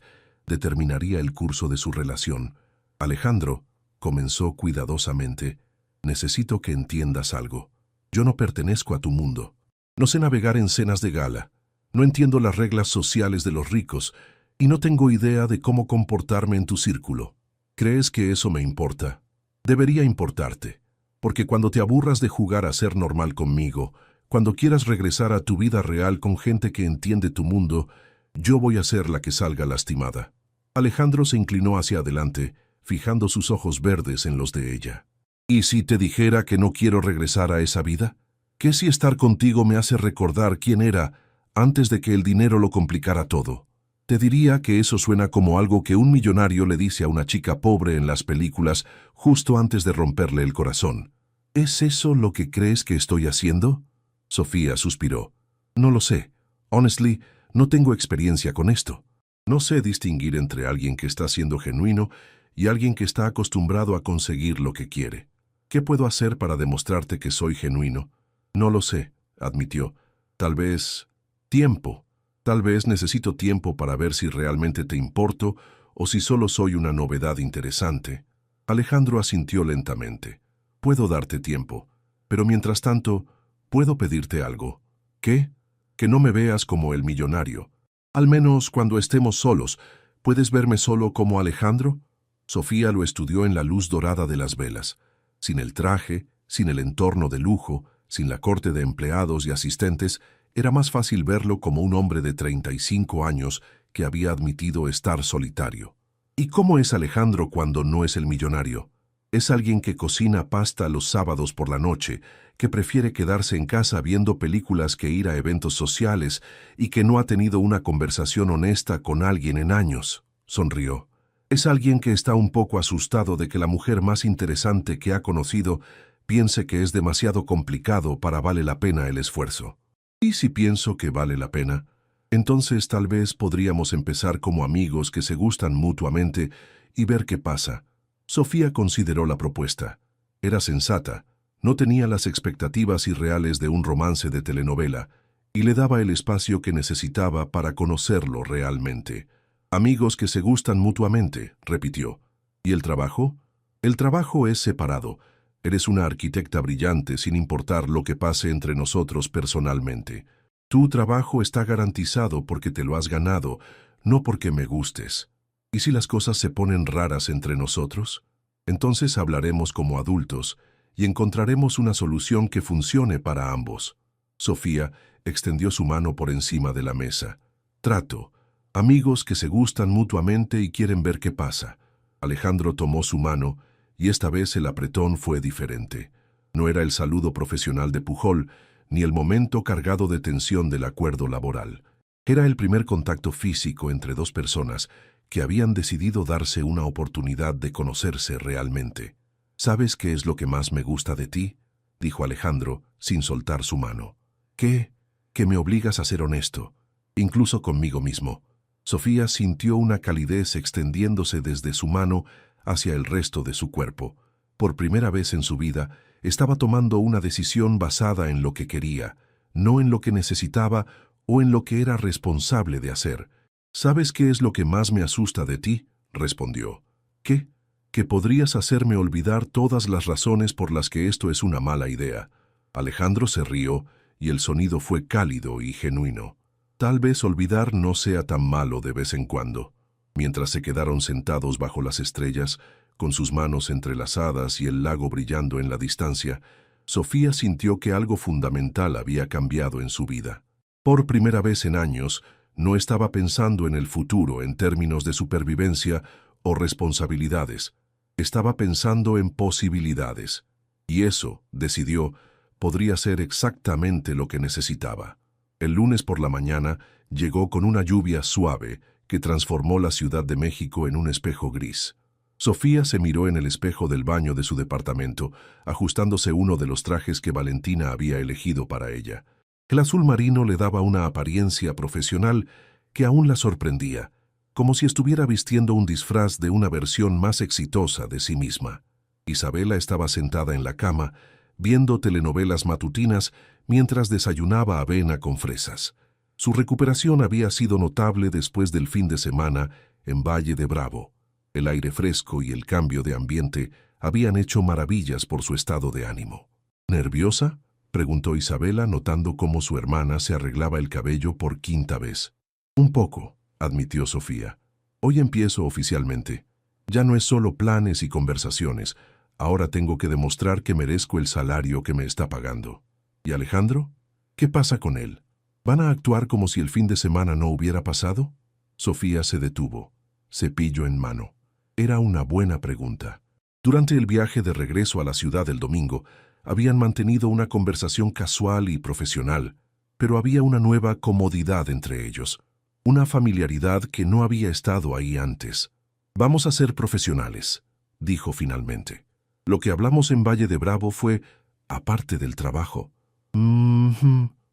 determinaría el curso de su relación. Alejandro, comenzó cuidadosamente, necesito que entiendas algo. Yo no pertenezco a tu mundo. No sé navegar en cenas de gala. No entiendo las reglas sociales de los ricos y no tengo idea de cómo comportarme en tu círculo. ¿Crees que eso me importa? Debería importarte, porque cuando te aburras de jugar a ser normal conmigo, cuando quieras regresar a tu vida real con gente que entiende tu mundo, yo voy a ser la que salga lastimada. Alejandro se inclinó hacia adelante, fijando sus ojos verdes en los de ella. ¿Y si te dijera que no quiero regresar a esa vida? ¿Qué si estar contigo me hace recordar quién era antes de que el dinero lo complicara todo? Te diría que eso suena como algo que un millonario le dice a una chica pobre en las películas justo antes de romperle el corazón. ¿Es eso lo que crees que estoy haciendo? Sofía suspiró. No lo sé. Honestly, no tengo experiencia con esto. No sé distinguir entre alguien que está siendo genuino y alguien que está acostumbrado a conseguir lo que quiere. ¿Qué puedo hacer para demostrarte que soy genuino? No lo sé, admitió. Tal vez... tiempo. Tal vez necesito tiempo para ver si realmente te importo o si solo soy una novedad interesante. Alejandro asintió lentamente. Puedo darte tiempo, pero mientras tanto, puedo pedirte algo. ¿Qué? Que no me veas como el millonario. Al menos cuando estemos solos, ¿puedes verme solo como Alejandro? Sofía lo estudió en la luz dorada de las velas. Sin el traje, sin el entorno de lujo, sin la corte de empleados y asistentes, era más fácil verlo como un hombre de 35 años que había admitido estar solitario. ¿Y cómo es Alejandro cuando no es el millonario? Es alguien que cocina pasta los sábados por la noche, que prefiere quedarse en casa viendo películas que ir a eventos sociales y que no ha tenido una conversación honesta con alguien en años. Sonrió. Es alguien que está un poco asustado de que la mujer más interesante que ha conocido piense que es demasiado complicado para vale la pena el esfuerzo. ¿Y si pienso que vale la pena? Entonces tal vez podríamos empezar como amigos que se gustan mutuamente y ver qué pasa. Sofía consideró la propuesta. Era sensata, no tenía las expectativas irreales de un romance de telenovela y le daba el espacio que necesitaba para conocerlo realmente. Amigos que se gustan mutuamente, repitió. ¿Y el trabajo? El trabajo es separado. Eres una arquitecta brillante sin importar lo que pase entre nosotros personalmente. Tu trabajo está garantizado porque te lo has ganado, no porque me gustes. ¿Y si las cosas se ponen raras entre nosotros? Entonces hablaremos como adultos y encontraremos una solución que funcione para ambos. Sofía extendió su mano por encima de la mesa. Trato. Amigos que se gustan mutuamente y quieren ver qué pasa. Alejandro tomó su mano y esta vez el apretón fue diferente. No era el saludo profesional de Pujol, ni el momento cargado de tensión del acuerdo laboral. Era el primer contacto físico entre dos personas que habían decidido darse una oportunidad de conocerse realmente. ¿Sabes qué es lo que más me gusta de ti?, dijo Alejandro, sin soltar su mano. ¿Qué? Que me obligas a ser honesto, incluso conmigo mismo. Sofía sintió una calidez extendiéndose desde su mano hacia el resto de su cuerpo. Por primera vez en su vida, estaba tomando una decisión basada en lo que quería, no en lo que necesitaba o en lo que era responsable de hacer. ¿Sabes qué es lo que más me asusta de ti?, respondió. ¿Qué? Que podrías hacerme olvidar todas las razones por las que esto es una mala idea. Alejandro se rió y el sonido fue cálido y genuino. Tal vez olvidar no sea tan malo de vez en cuando. Mientras se quedaron sentados bajo las estrellas, con sus manos entrelazadas y el lago brillando en la distancia, Sofía sintió que algo fundamental había cambiado en su vida. Por primera vez en años, no estaba pensando en el futuro en términos de supervivencia o responsabilidades. Estaba pensando en posibilidades. Y eso, decidió, podría ser exactamente lo que necesitaba. El lunes por la mañana llegó con una lluvia suave que transformó la Ciudad de México en un espejo gris. Sofía se miró en el espejo del baño de su departamento, ajustándose uno de los trajes que Valentina había elegido para ella. El azul marino le daba una apariencia profesional que aún la sorprendía, como si estuviera vistiendo un disfraz de una versión más exitosa de sí misma. Isabela estaba sentada en la cama, viendo telenovelas matutinas mientras desayunaba avena con fresas. Su recuperación había sido notable después del fin de semana en Valle de Bravo. El aire fresco y el cambio de ambiente habían hecho maravillas por su estado de ánimo. ¿Nerviosa?, preguntó Isabela, notando cómo su hermana se arreglaba el cabello por quinta vez. Un poco, admitió Sofía. Hoy empiezo oficialmente. Ya no es solo planes y conversaciones. Ahora tengo que demostrar que merezco el salario que me está pagando. ¿Y Alejandro? ¿Qué pasa con él? ¿Van a actuar como si el fin de semana no hubiera pasado? Sofía se detuvo, cepillo en mano. Era una buena pregunta. Durante el viaje de regreso a la ciudad el domingo, habían mantenido una conversación casual y profesional, pero había una nueva comodidad entre ellos, una familiaridad que no había estado ahí antes. Vamos a ser profesionales, dijo finalmente. Lo que hablamos en Valle de Bravo fue aparte del trabajo.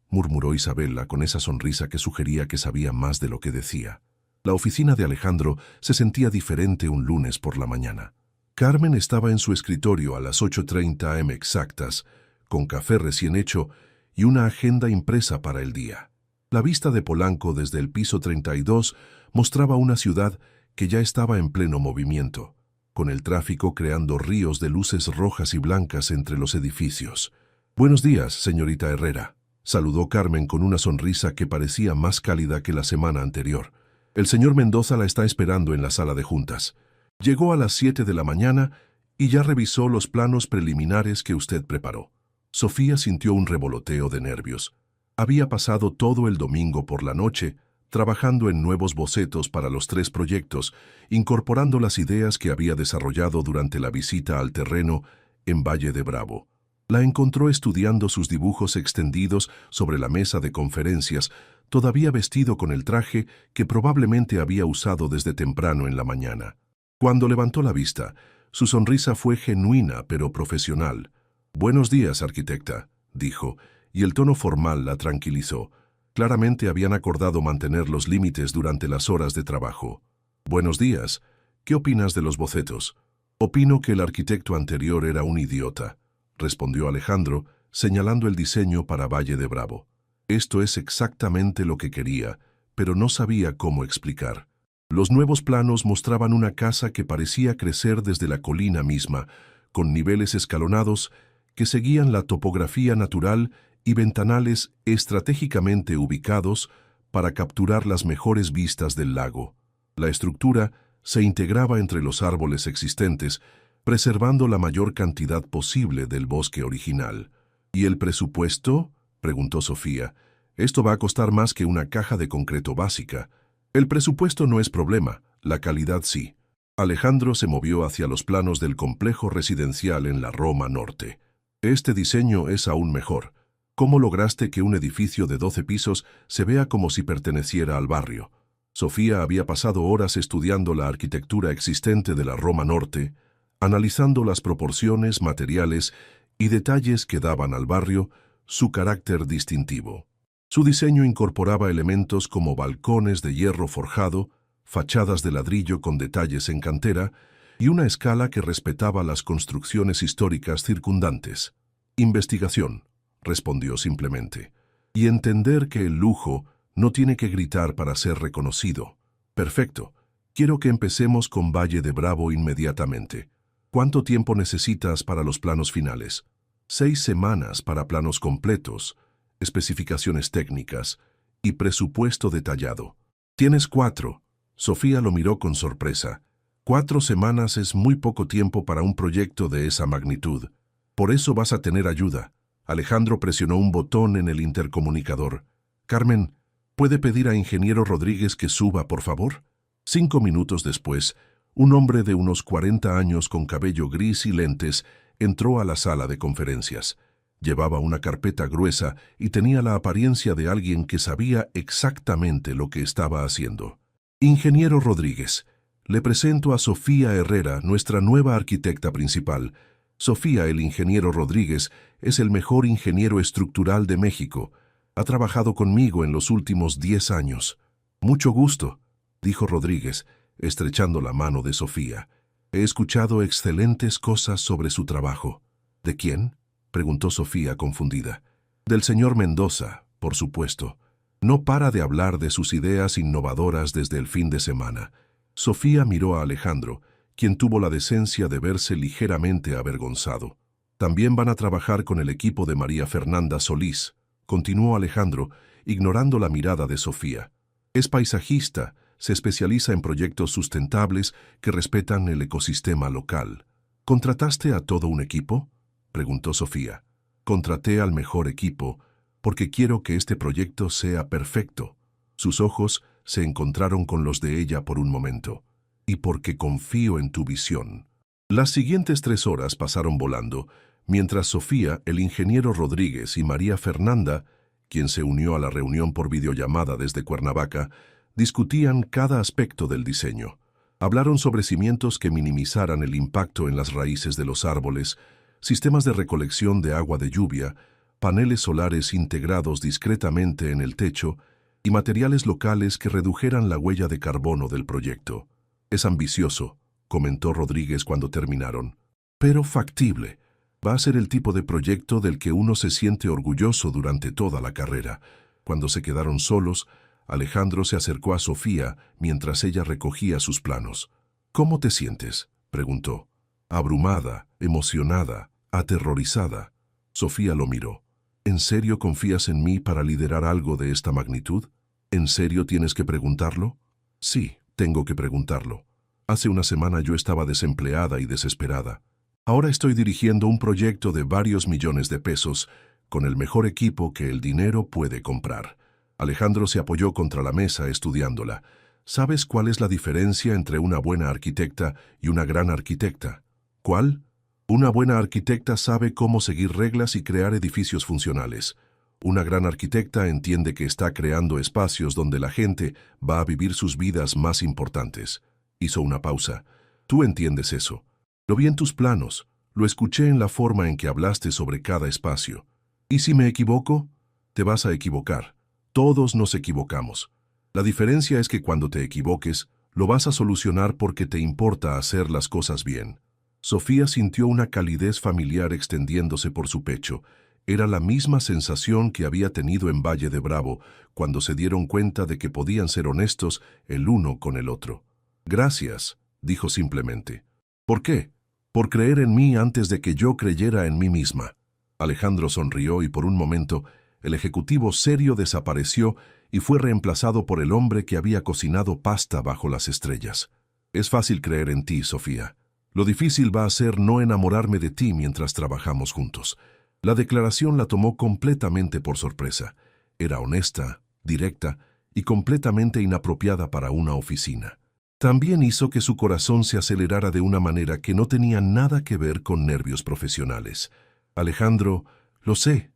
Murmuró Isabela con esa sonrisa que sugería que sabía más de lo que decía. La oficina de Alejandro se sentía diferente un lunes por la mañana. Carmen estaba en su escritorio a las 8:30 am exactas, con café recién hecho y una agenda impresa para el día. La vista de Polanco desde el piso 32 mostraba una ciudad que ya estaba en pleno movimiento, con el tráfico creando ríos de luces rojas y blancas entre los edificios. «Buenos días, señorita Herrera», saludó Carmen con una sonrisa que parecía más cálida que la semana anterior. «El señor Mendoza la está esperando en la sala de juntas. Llegó a las 7 de la mañana y ya revisó los planos preliminares que usted preparó». Sofía sintió un revoloteo de nervios. Había pasado todo el domingo por la noche trabajando en nuevos bocetos para los 3 proyectos, incorporando las ideas que había desarrollado durante la visita al terreno en Valle de Bravo. La encontró estudiando sus dibujos extendidos sobre la mesa de conferencias, todavía vestido con el traje que probablemente había usado desde temprano en la mañana. Cuando levantó la vista, su sonrisa fue genuina pero profesional. «Buenos días, arquitecta», dijo, y el tono formal la tranquilizó. Claramente habían acordado mantener los límites durante las horas de trabajo. «Buenos días. ¿Qué opinas de los bocetos?» «Opino que el arquitecto anterior era un idiota», respondió Alejandro, señalando el diseño para Valle de Bravo. Esto es exactamente lo que quería, pero no sabía cómo explicar. Los nuevos planos mostraban una casa que parecía crecer desde la colina misma, con niveles escalonados que seguían la topografía natural y ventanales estratégicamente ubicados para capturar las mejores vistas del lago. La estructura se integraba entre los árboles existentes, preservando la mayor cantidad posible del bosque original. «¿Y el presupuesto?», preguntó Sofía. «Esto va a costar más que una caja de concreto básica». «El presupuesto no es problema, la calidad sí». Alejandro se movió hacia los planos del complejo residencial en la Roma Norte. «Este diseño es aún mejor. ¿Cómo lograste que un edificio de 12 pisos se vea como si perteneciera al barrio?» Sofía había pasado horas estudiando la arquitectura existente de la Roma Norte, analizando las proporciones, materiales y detalles que daban al barrio su carácter distintivo. Su diseño incorporaba elementos como balcones de hierro forjado, fachadas de ladrillo con detalles en cantera y una escala que respetaba las construcciones históricas circundantes. «Investigación», respondió simplemente, «y entender que el lujo no tiene que gritar para ser reconocido». «Perfecto. Quiero que empecemos con Valle de Bravo inmediatamente. ¿Cuánto tiempo necesitas para los planos finales?» 6 semanas para planos completos, especificaciones técnicas y presupuesto detallado. «Tienes 4. Sofía lo miró con sorpresa. 4 semanas es muy poco tiempo para un proyecto de esa magnitud. Por eso vas a tener ayuda». Alejandro presionó un botón en el intercomunicador. «Carmen, ¿puede pedir a Ingeniero Rodríguez que suba, por favor?» 5 minutos después, un hombre de unos 40 años con cabello gris y lentes entró a la sala de conferencias. Llevaba una carpeta gruesa y tenía la apariencia de alguien que sabía exactamente lo que estaba haciendo. «Ingeniero Rodríguez, le presento a Sofía Herrera, nuestra nueva arquitecta principal. Sofía, el ingeniero Rodríguez, es el mejor ingeniero estructural de México. Ha trabajado conmigo en los últimos 10 años. Mucho gusto», dijo Rodríguez, estrechando la mano de Sofía. «He escuchado excelentes cosas sobre su trabajo». «¿De quién?», preguntó Sofía confundida. «Del señor Mendoza, por supuesto. No para de hablar de sus ideas innovadoras desde el fin de semana». Sofía miró a Alejandro, quien tuvo la decencia de verse ligeramente avergonzado. «También van a trabajar con el equipo de María Fernanda Solís», continuó Alejandro, ignorando la mirada de Sofía. «Es paisajista, Se especializa en proyectos sustentables que respetan el ecosistema local. ¿Contrataste a todo un equipo?, preguntó Sofía. Contraté al mejor equipo porque quiero que este proyecto sea perfecto. Sus ojos se encontraron con los de ella por un momento. Y porque confío en tu visión. Las siguientes 3 horas pasaron volando, mientras Sofía, el ingeniero Rodríguez y María Fernanda, quien se unió a la reunión por videollamada desde Cuernavaca, discutían cada aspecto del diseño. Hablaron sobre cimientos que minimizaran el impacto en las raíces de los árboles, sistemas de recolección de agua de lluvia, paneles solares integrados discretamente en el techo y materiales locales que redujeran la huella de carbono del proyecto. Es ambicioso, comentó Rodríguez cuando terminaron, pero factible. Va a ser el tipo de proyecto del que uno se siente orgulloso durante toda la carrera. Cuando se quedaron solos, Alejandro se acercó a Sofía mientras ella recogía sus planos. ¿Cómo te sientes?, preguntó. Abrumada, emocionada, aterrorizada. Sofía lo miró. ¿En serio confías en mí para liderar algo de esta magnitud? ¿En serio tienes que preguntarlo? Sí, tengo que preguntarlo. Hace una semana yo estaba desempleada y desesperada. Ahora estoy dirigiendo un proyecto de varios millones de pesos con el mejor equipo que el dinero puede comprar. Alejandro se apoyó contra la mesa estudiándola. ¿Sabes cuál es la diferencia entre una buena arquitecta y una gran arquitecta? ¿Cuál? Una buena arquitecta sabe cómo seguir reglas y crear edificios funcionales. Una gran arquitecta entiende que está creando espacios donde la gente va a vivir sus vidas más importantes. Hizo una pausa. Tú entiendes eso. Lo vi en tus planos. Lo escuché en la forma en que hablaste sobre cada espacio. ¿Y si me equivoco? Te vas a equivocar. Todos nos equivocamos. La diferencia es que cuando te equivoques, lo vas a solucionar porque te importa hacer las cosas bien. Sofía sintió una calidez familiar extendiéndose por su pecho. Era la misma sensación que había tenido en Valle de Bravo, cuando se dieron cuenta de que podían ser honestos el uno con el otro. Gracias, dijo simplemente. ¿Por qué? Por creer en mí antes de que yo creyera en mí misma. Alejandro sonrió y por un momento el ejecutivo serio desapareció y fue reemplazado por el hombre que había cocinado pasta bajo las estrellas. Es fácil creer en ti, Sofía. Lo difícil va a ser no enamorarme de ti mientras trabajamos juntos. La declaración la tomó completamente por sorpresa. Era honesta, directa y completamente inapropiada para una oficina. También hizo que su corazón se acelerara de una manera que no tenía nada que ver con nervios profesionales. Alejandro, lo sé.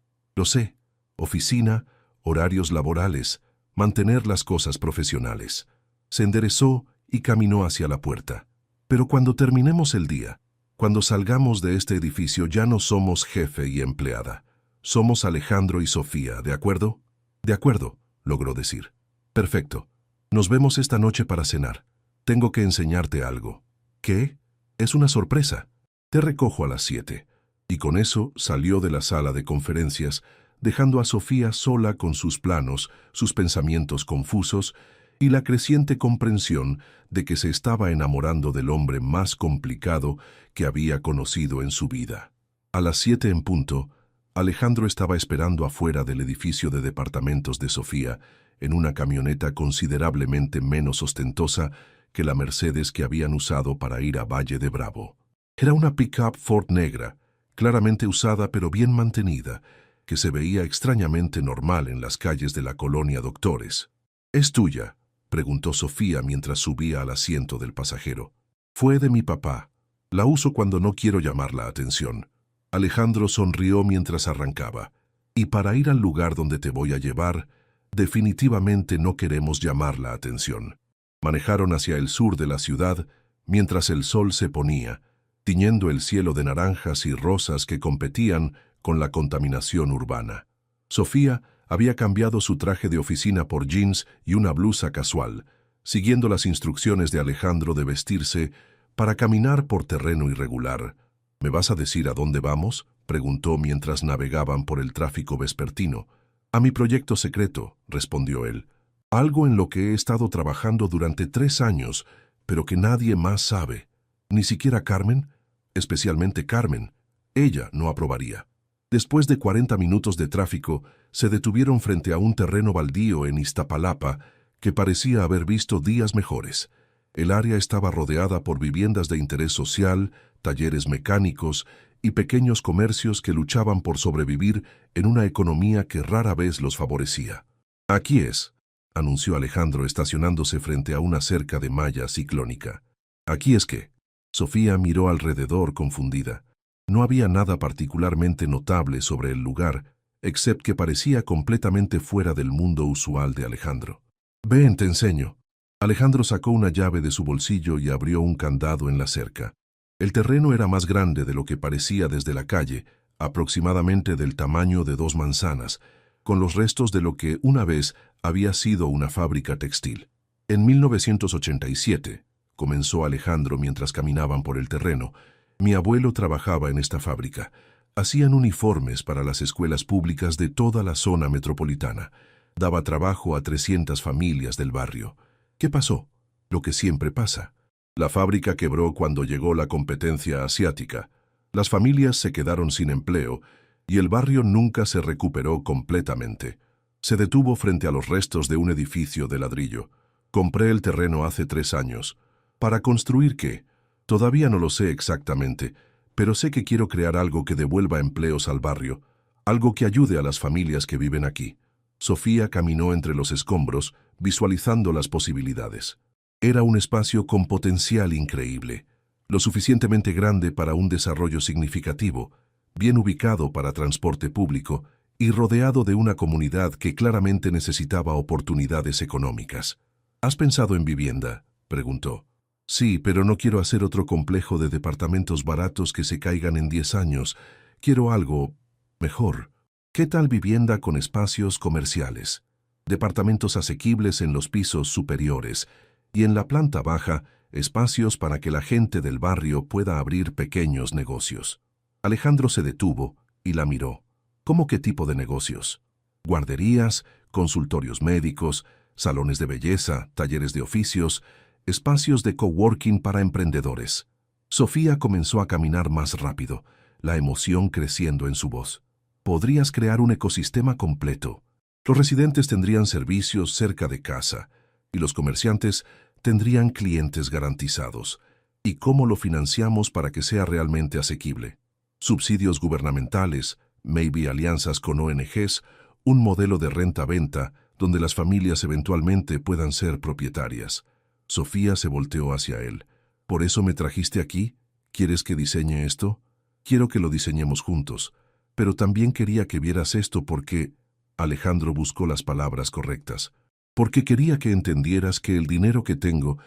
Oficina, horarios laborales, mantener las cosas profesionales. Se enderezó y caminó hacia la puerta. Pero cuando terminemos el día, cuando salgamos de este edificio ya no somos jefe y empleada. Somos Alejandro y Sofía, ¿de acuerdo? De acuerdo, logró decir. Perfecto. Nos vemos esta noche para cenar. Tengo que enseñarte algo. ¿Qué? Es una sorpresa. Te recojo a las 7. Y con eso salió de la sala de conferencias, dejando a Sofía sola con sus planos, sus pensamientos confusos y la creciente comprensión de que se estaba enamorando del hombre más complicado que había conocido en su vida. A las 7 en punto, Alejandro estaba esperando afuera del edificio de departamentos de Sofía, en una camioneta considerablemente menos ostentosa que la Mercedes que habían usado para ir a Valle de Bravo. Era una pick-up Ford negra, claramente usada pero bien mantenida, que se veía extrañamente normal en las calles de la colonia Doctores. ¿Es tuya?, preguntó Sofía mientras subía al asiento del pasajero. Fue de mi papá. La uso cuando no quiero llamar la atención. Alejandro sonrió mientras arrancaba. Y para ir al lugar donde te voy a llevar, definitivamente no queremos llamar la atención. Manejaron hacia el sur de la ciudad mientras el sol se ponía, tiñendo el cielo de naranjas y rosas que competían con la contaminación urbana. Sofía había cambiado su traje de oficina por jeans y una blusa casual, siguiendo las instrucciones de Alejandro de vestirse para caminar por terreno irregular. ¿Me vas a decir a dónde vamos?, preguntó mientras navegaban por el tráfico vespertino. A mi proyecto secreto, respondió él. Algo en lo que he estado trabajando durante 3 años, pero que nadie más sabe. Ni siquiera Carmen, especialmente Carmen. Ella no aprobaría. Después de 40 minutos de tráfico, se detuvieron frente a un terreno baldío en Iztapalapa que parecía haber visto días mejores. El área estaba rodeada por viviendas de interés social, talleres mecánicos y pequeños comercios que luchaban por sobrevivir en una economía que rara vez los favorecía. «Aquí es», anunció Alejandro estacionándose frente a una cerca de malla ciclónica. «¿Aquí es qué?». Sofía miró alrededor confundida. No había nada particularmente notable sobre el lugar, excepto que parecía completamente fuera del mundo usual de Alejandro. «Ven, te enseño». Alejandro sacó una llave de su bolsillo y abrió un candado en la cerca. El terreno era más grande de lo que parecía desde la calle, aproximadamente del tamaño de 2 manzanas, con los restos de lo que una vez había sido una fábrica textil. En 1987, comenzó Alejandro mientras caminaban por el terreno, mi abuelo trabajaba en esta fábrica. Hacían uniformes para las escuelas públicas de toda la zona metropolitana. Daba trabajo a 300 familias del barrio. ¿Qué pasó? Lo que siempre pasa. La fábrica quebró cuando llegó la competencia asiática. Las familias se quedaron sin empleo y el barrio nunca se recuperó completamente. Se detuvo frente a los restos de un edificio de ladrillo. Compré el terreno hace 3 años. ¿Para construir qué? Todavía no lo sé exactamente, pero sé que quiero crear algo que devuelva empleos al barrio, algo que ayude a las familias que viven aquí. Sofía caminó entre los escombros, visualizando las posibilidades. Era un espacio con potencial increíble, lo suficientemente grande para un desarrollo significativo, bien ubicado para transporte público y rodeado de una comunidad que claramente necesitaba oportunidades económicas. ¿Has pensado en vivienda?, preguntó. Sí, pero no quiero hacer otro complejo de departamentos baratos que se caigan en 10 años. Quiero algo mejor. ¿Qué tal vivienda con espacios comerciales? Departamentos asequibles en los pisos superiores y en la planta baja, espacios para que la gente del barrio pueda abrir pequeños negocios. Alejandro se detuvo y la miró. ¿Cómo qué tipo de negocios? Guarderías, consultorios médicos, salones de belleza, talleres de oficios, espacios de coworking para emprendedores. Sofía comenzó a caminar más rápido, la emoción creciendo en su voz. Podrías crear un ecosistema completo. Los residentes tendrían servicios cerca de casa y los comerciantes tendrían clientes garantizados. ¿Y cómo lo financiamos para que sea realmente asequible? Subsidios gubernamentales, maybe alianzas con ONGs, un modelo de renta-venta donde las familias eventualmente puedan ser propietarias. Sofía se volteó hacia él. ¿Por eso me trajiste aquí? ¿Quieres que diseñe esto? Quiero que lo diseñemos juntos. Pero también quería que vieras esto porque... Alejandro buscó las palabras correctas. Porque quería que entendieras que el dinero que tengo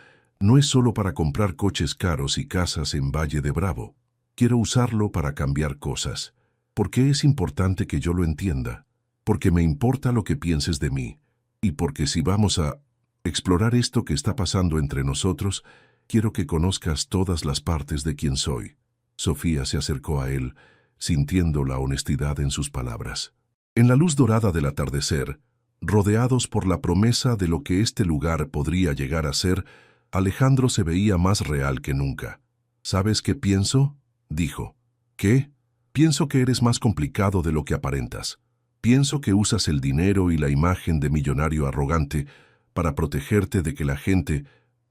no es solo para comprar coches caros y casas en Valle de Bravo. Quiero usarlo para cambiar cosas. ¿Por qué es importante que yo lo entienda? Porque me importa lo que pienses de mí. Y porque si vamos a explorar esto que está pasando entre nosotros, quiero que conozcas todas las partes de quién soy. Sofía se acercó a él, sintiendo la honestidad en sus palabras. En la luz dorada del atardecer, rodeados por la promesa de lo que este lugar podría llegar a ser, Alejandro se veía más real que nunca. ¿Sabes qué pienso?, dijo. ¿Qué? Pienso que eres más complicado de lo que aparentas. Pienso que usas el dinero y la imagen de millonario arrogante para protegerte de que la gente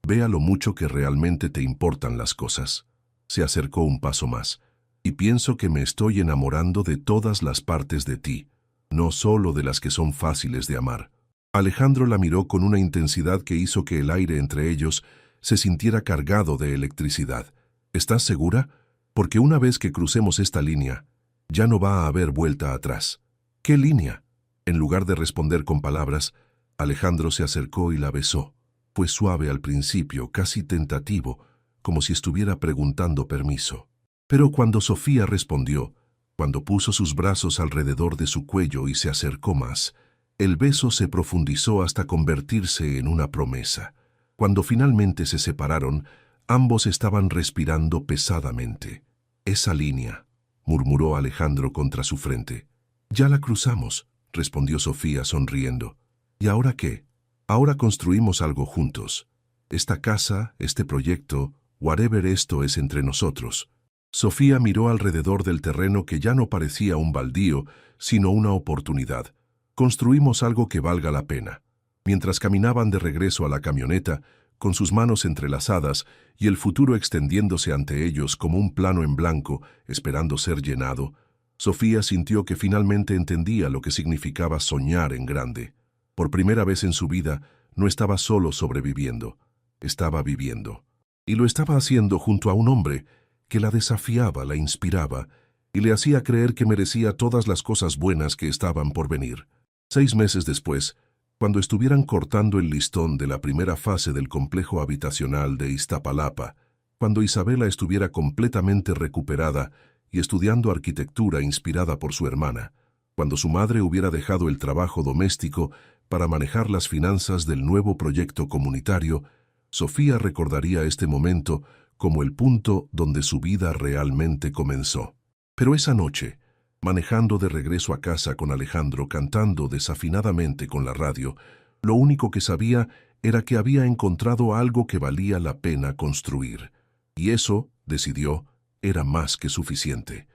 vea lo mucho que realmente te importan las cosas. Se acercó un paso más. Y pienso que me estoy enamorando de todas las partes de ti, no solo de las que son fáciles de amar. Alejandro la miró con una intensidad que hizo que el aire entre ellos se sintiera cargado de electricidad. ¿Estás segura? Porque una vez que crucemos esta línea, ya no va a haber vuelta atrás. ¿Qué línea? En lugar de responder con palabras, Alejandro se acercó y la besó. Fue suave al principio, casi tentativo, como si estuviera preguntando permiso. Pero cuando Sofía respondió, cuando puso sus brazos alrededor de su cuello y se acercó más, el beso se profundizó hasta convertirse en una promesa. Cuando finalmente se separaron, ambos estaban respirando pesadamente. «Esa línea», murmuró Alejandro contra su frente. «Ya la cruzamos», respondió Sofía sonriendo. «¿Y ahora qué? Ahora construimos algo juntos. Esta casa, este proyecto, whatever esto es entre nosotros». Sofía miró alrededor del terreno que ya no parecía un baldío, sino una oportunidad. «Construimos algo que valga la pena. Mientras caminaban de regreso a la camioneta, con sus manos entrelazadas y el futuro extendiéndose ante ellos como un plano en blanco, esperando ser llenado, Sofía sintió que finalmente entendía lo que significaba soñar en grande. Por primera vez en su vida, no estaba solo sobreviviendo, estaba viviendo. Y lo estaba haciendo junto a un hombre que la desafiaba, la inspiraba y le hacía creer que merecía todas las cosas buenas que estaban por venir. 6 meses después, cuando estuvieran cortando el listón de la primera fase del complejo habitacional de Iztapalapa, cuando Isabela estuviera completamente recuperada y estudiando arquitectura inspirada por su hermana, cuando su madre hubiera dejado el trabajo doméstico para manejar las finanzas del nuevo proyecto comunitario, Sofía recordaría este momento como el punto donde su vida realmente comenzó. Pero esa noche, manejando de regreso a casa con Alejandro cantando desafinadamente con la radio, lo único que sabía era que había encontrado algo que valía la pena construir. Y eso, decidió, era más que suficiente.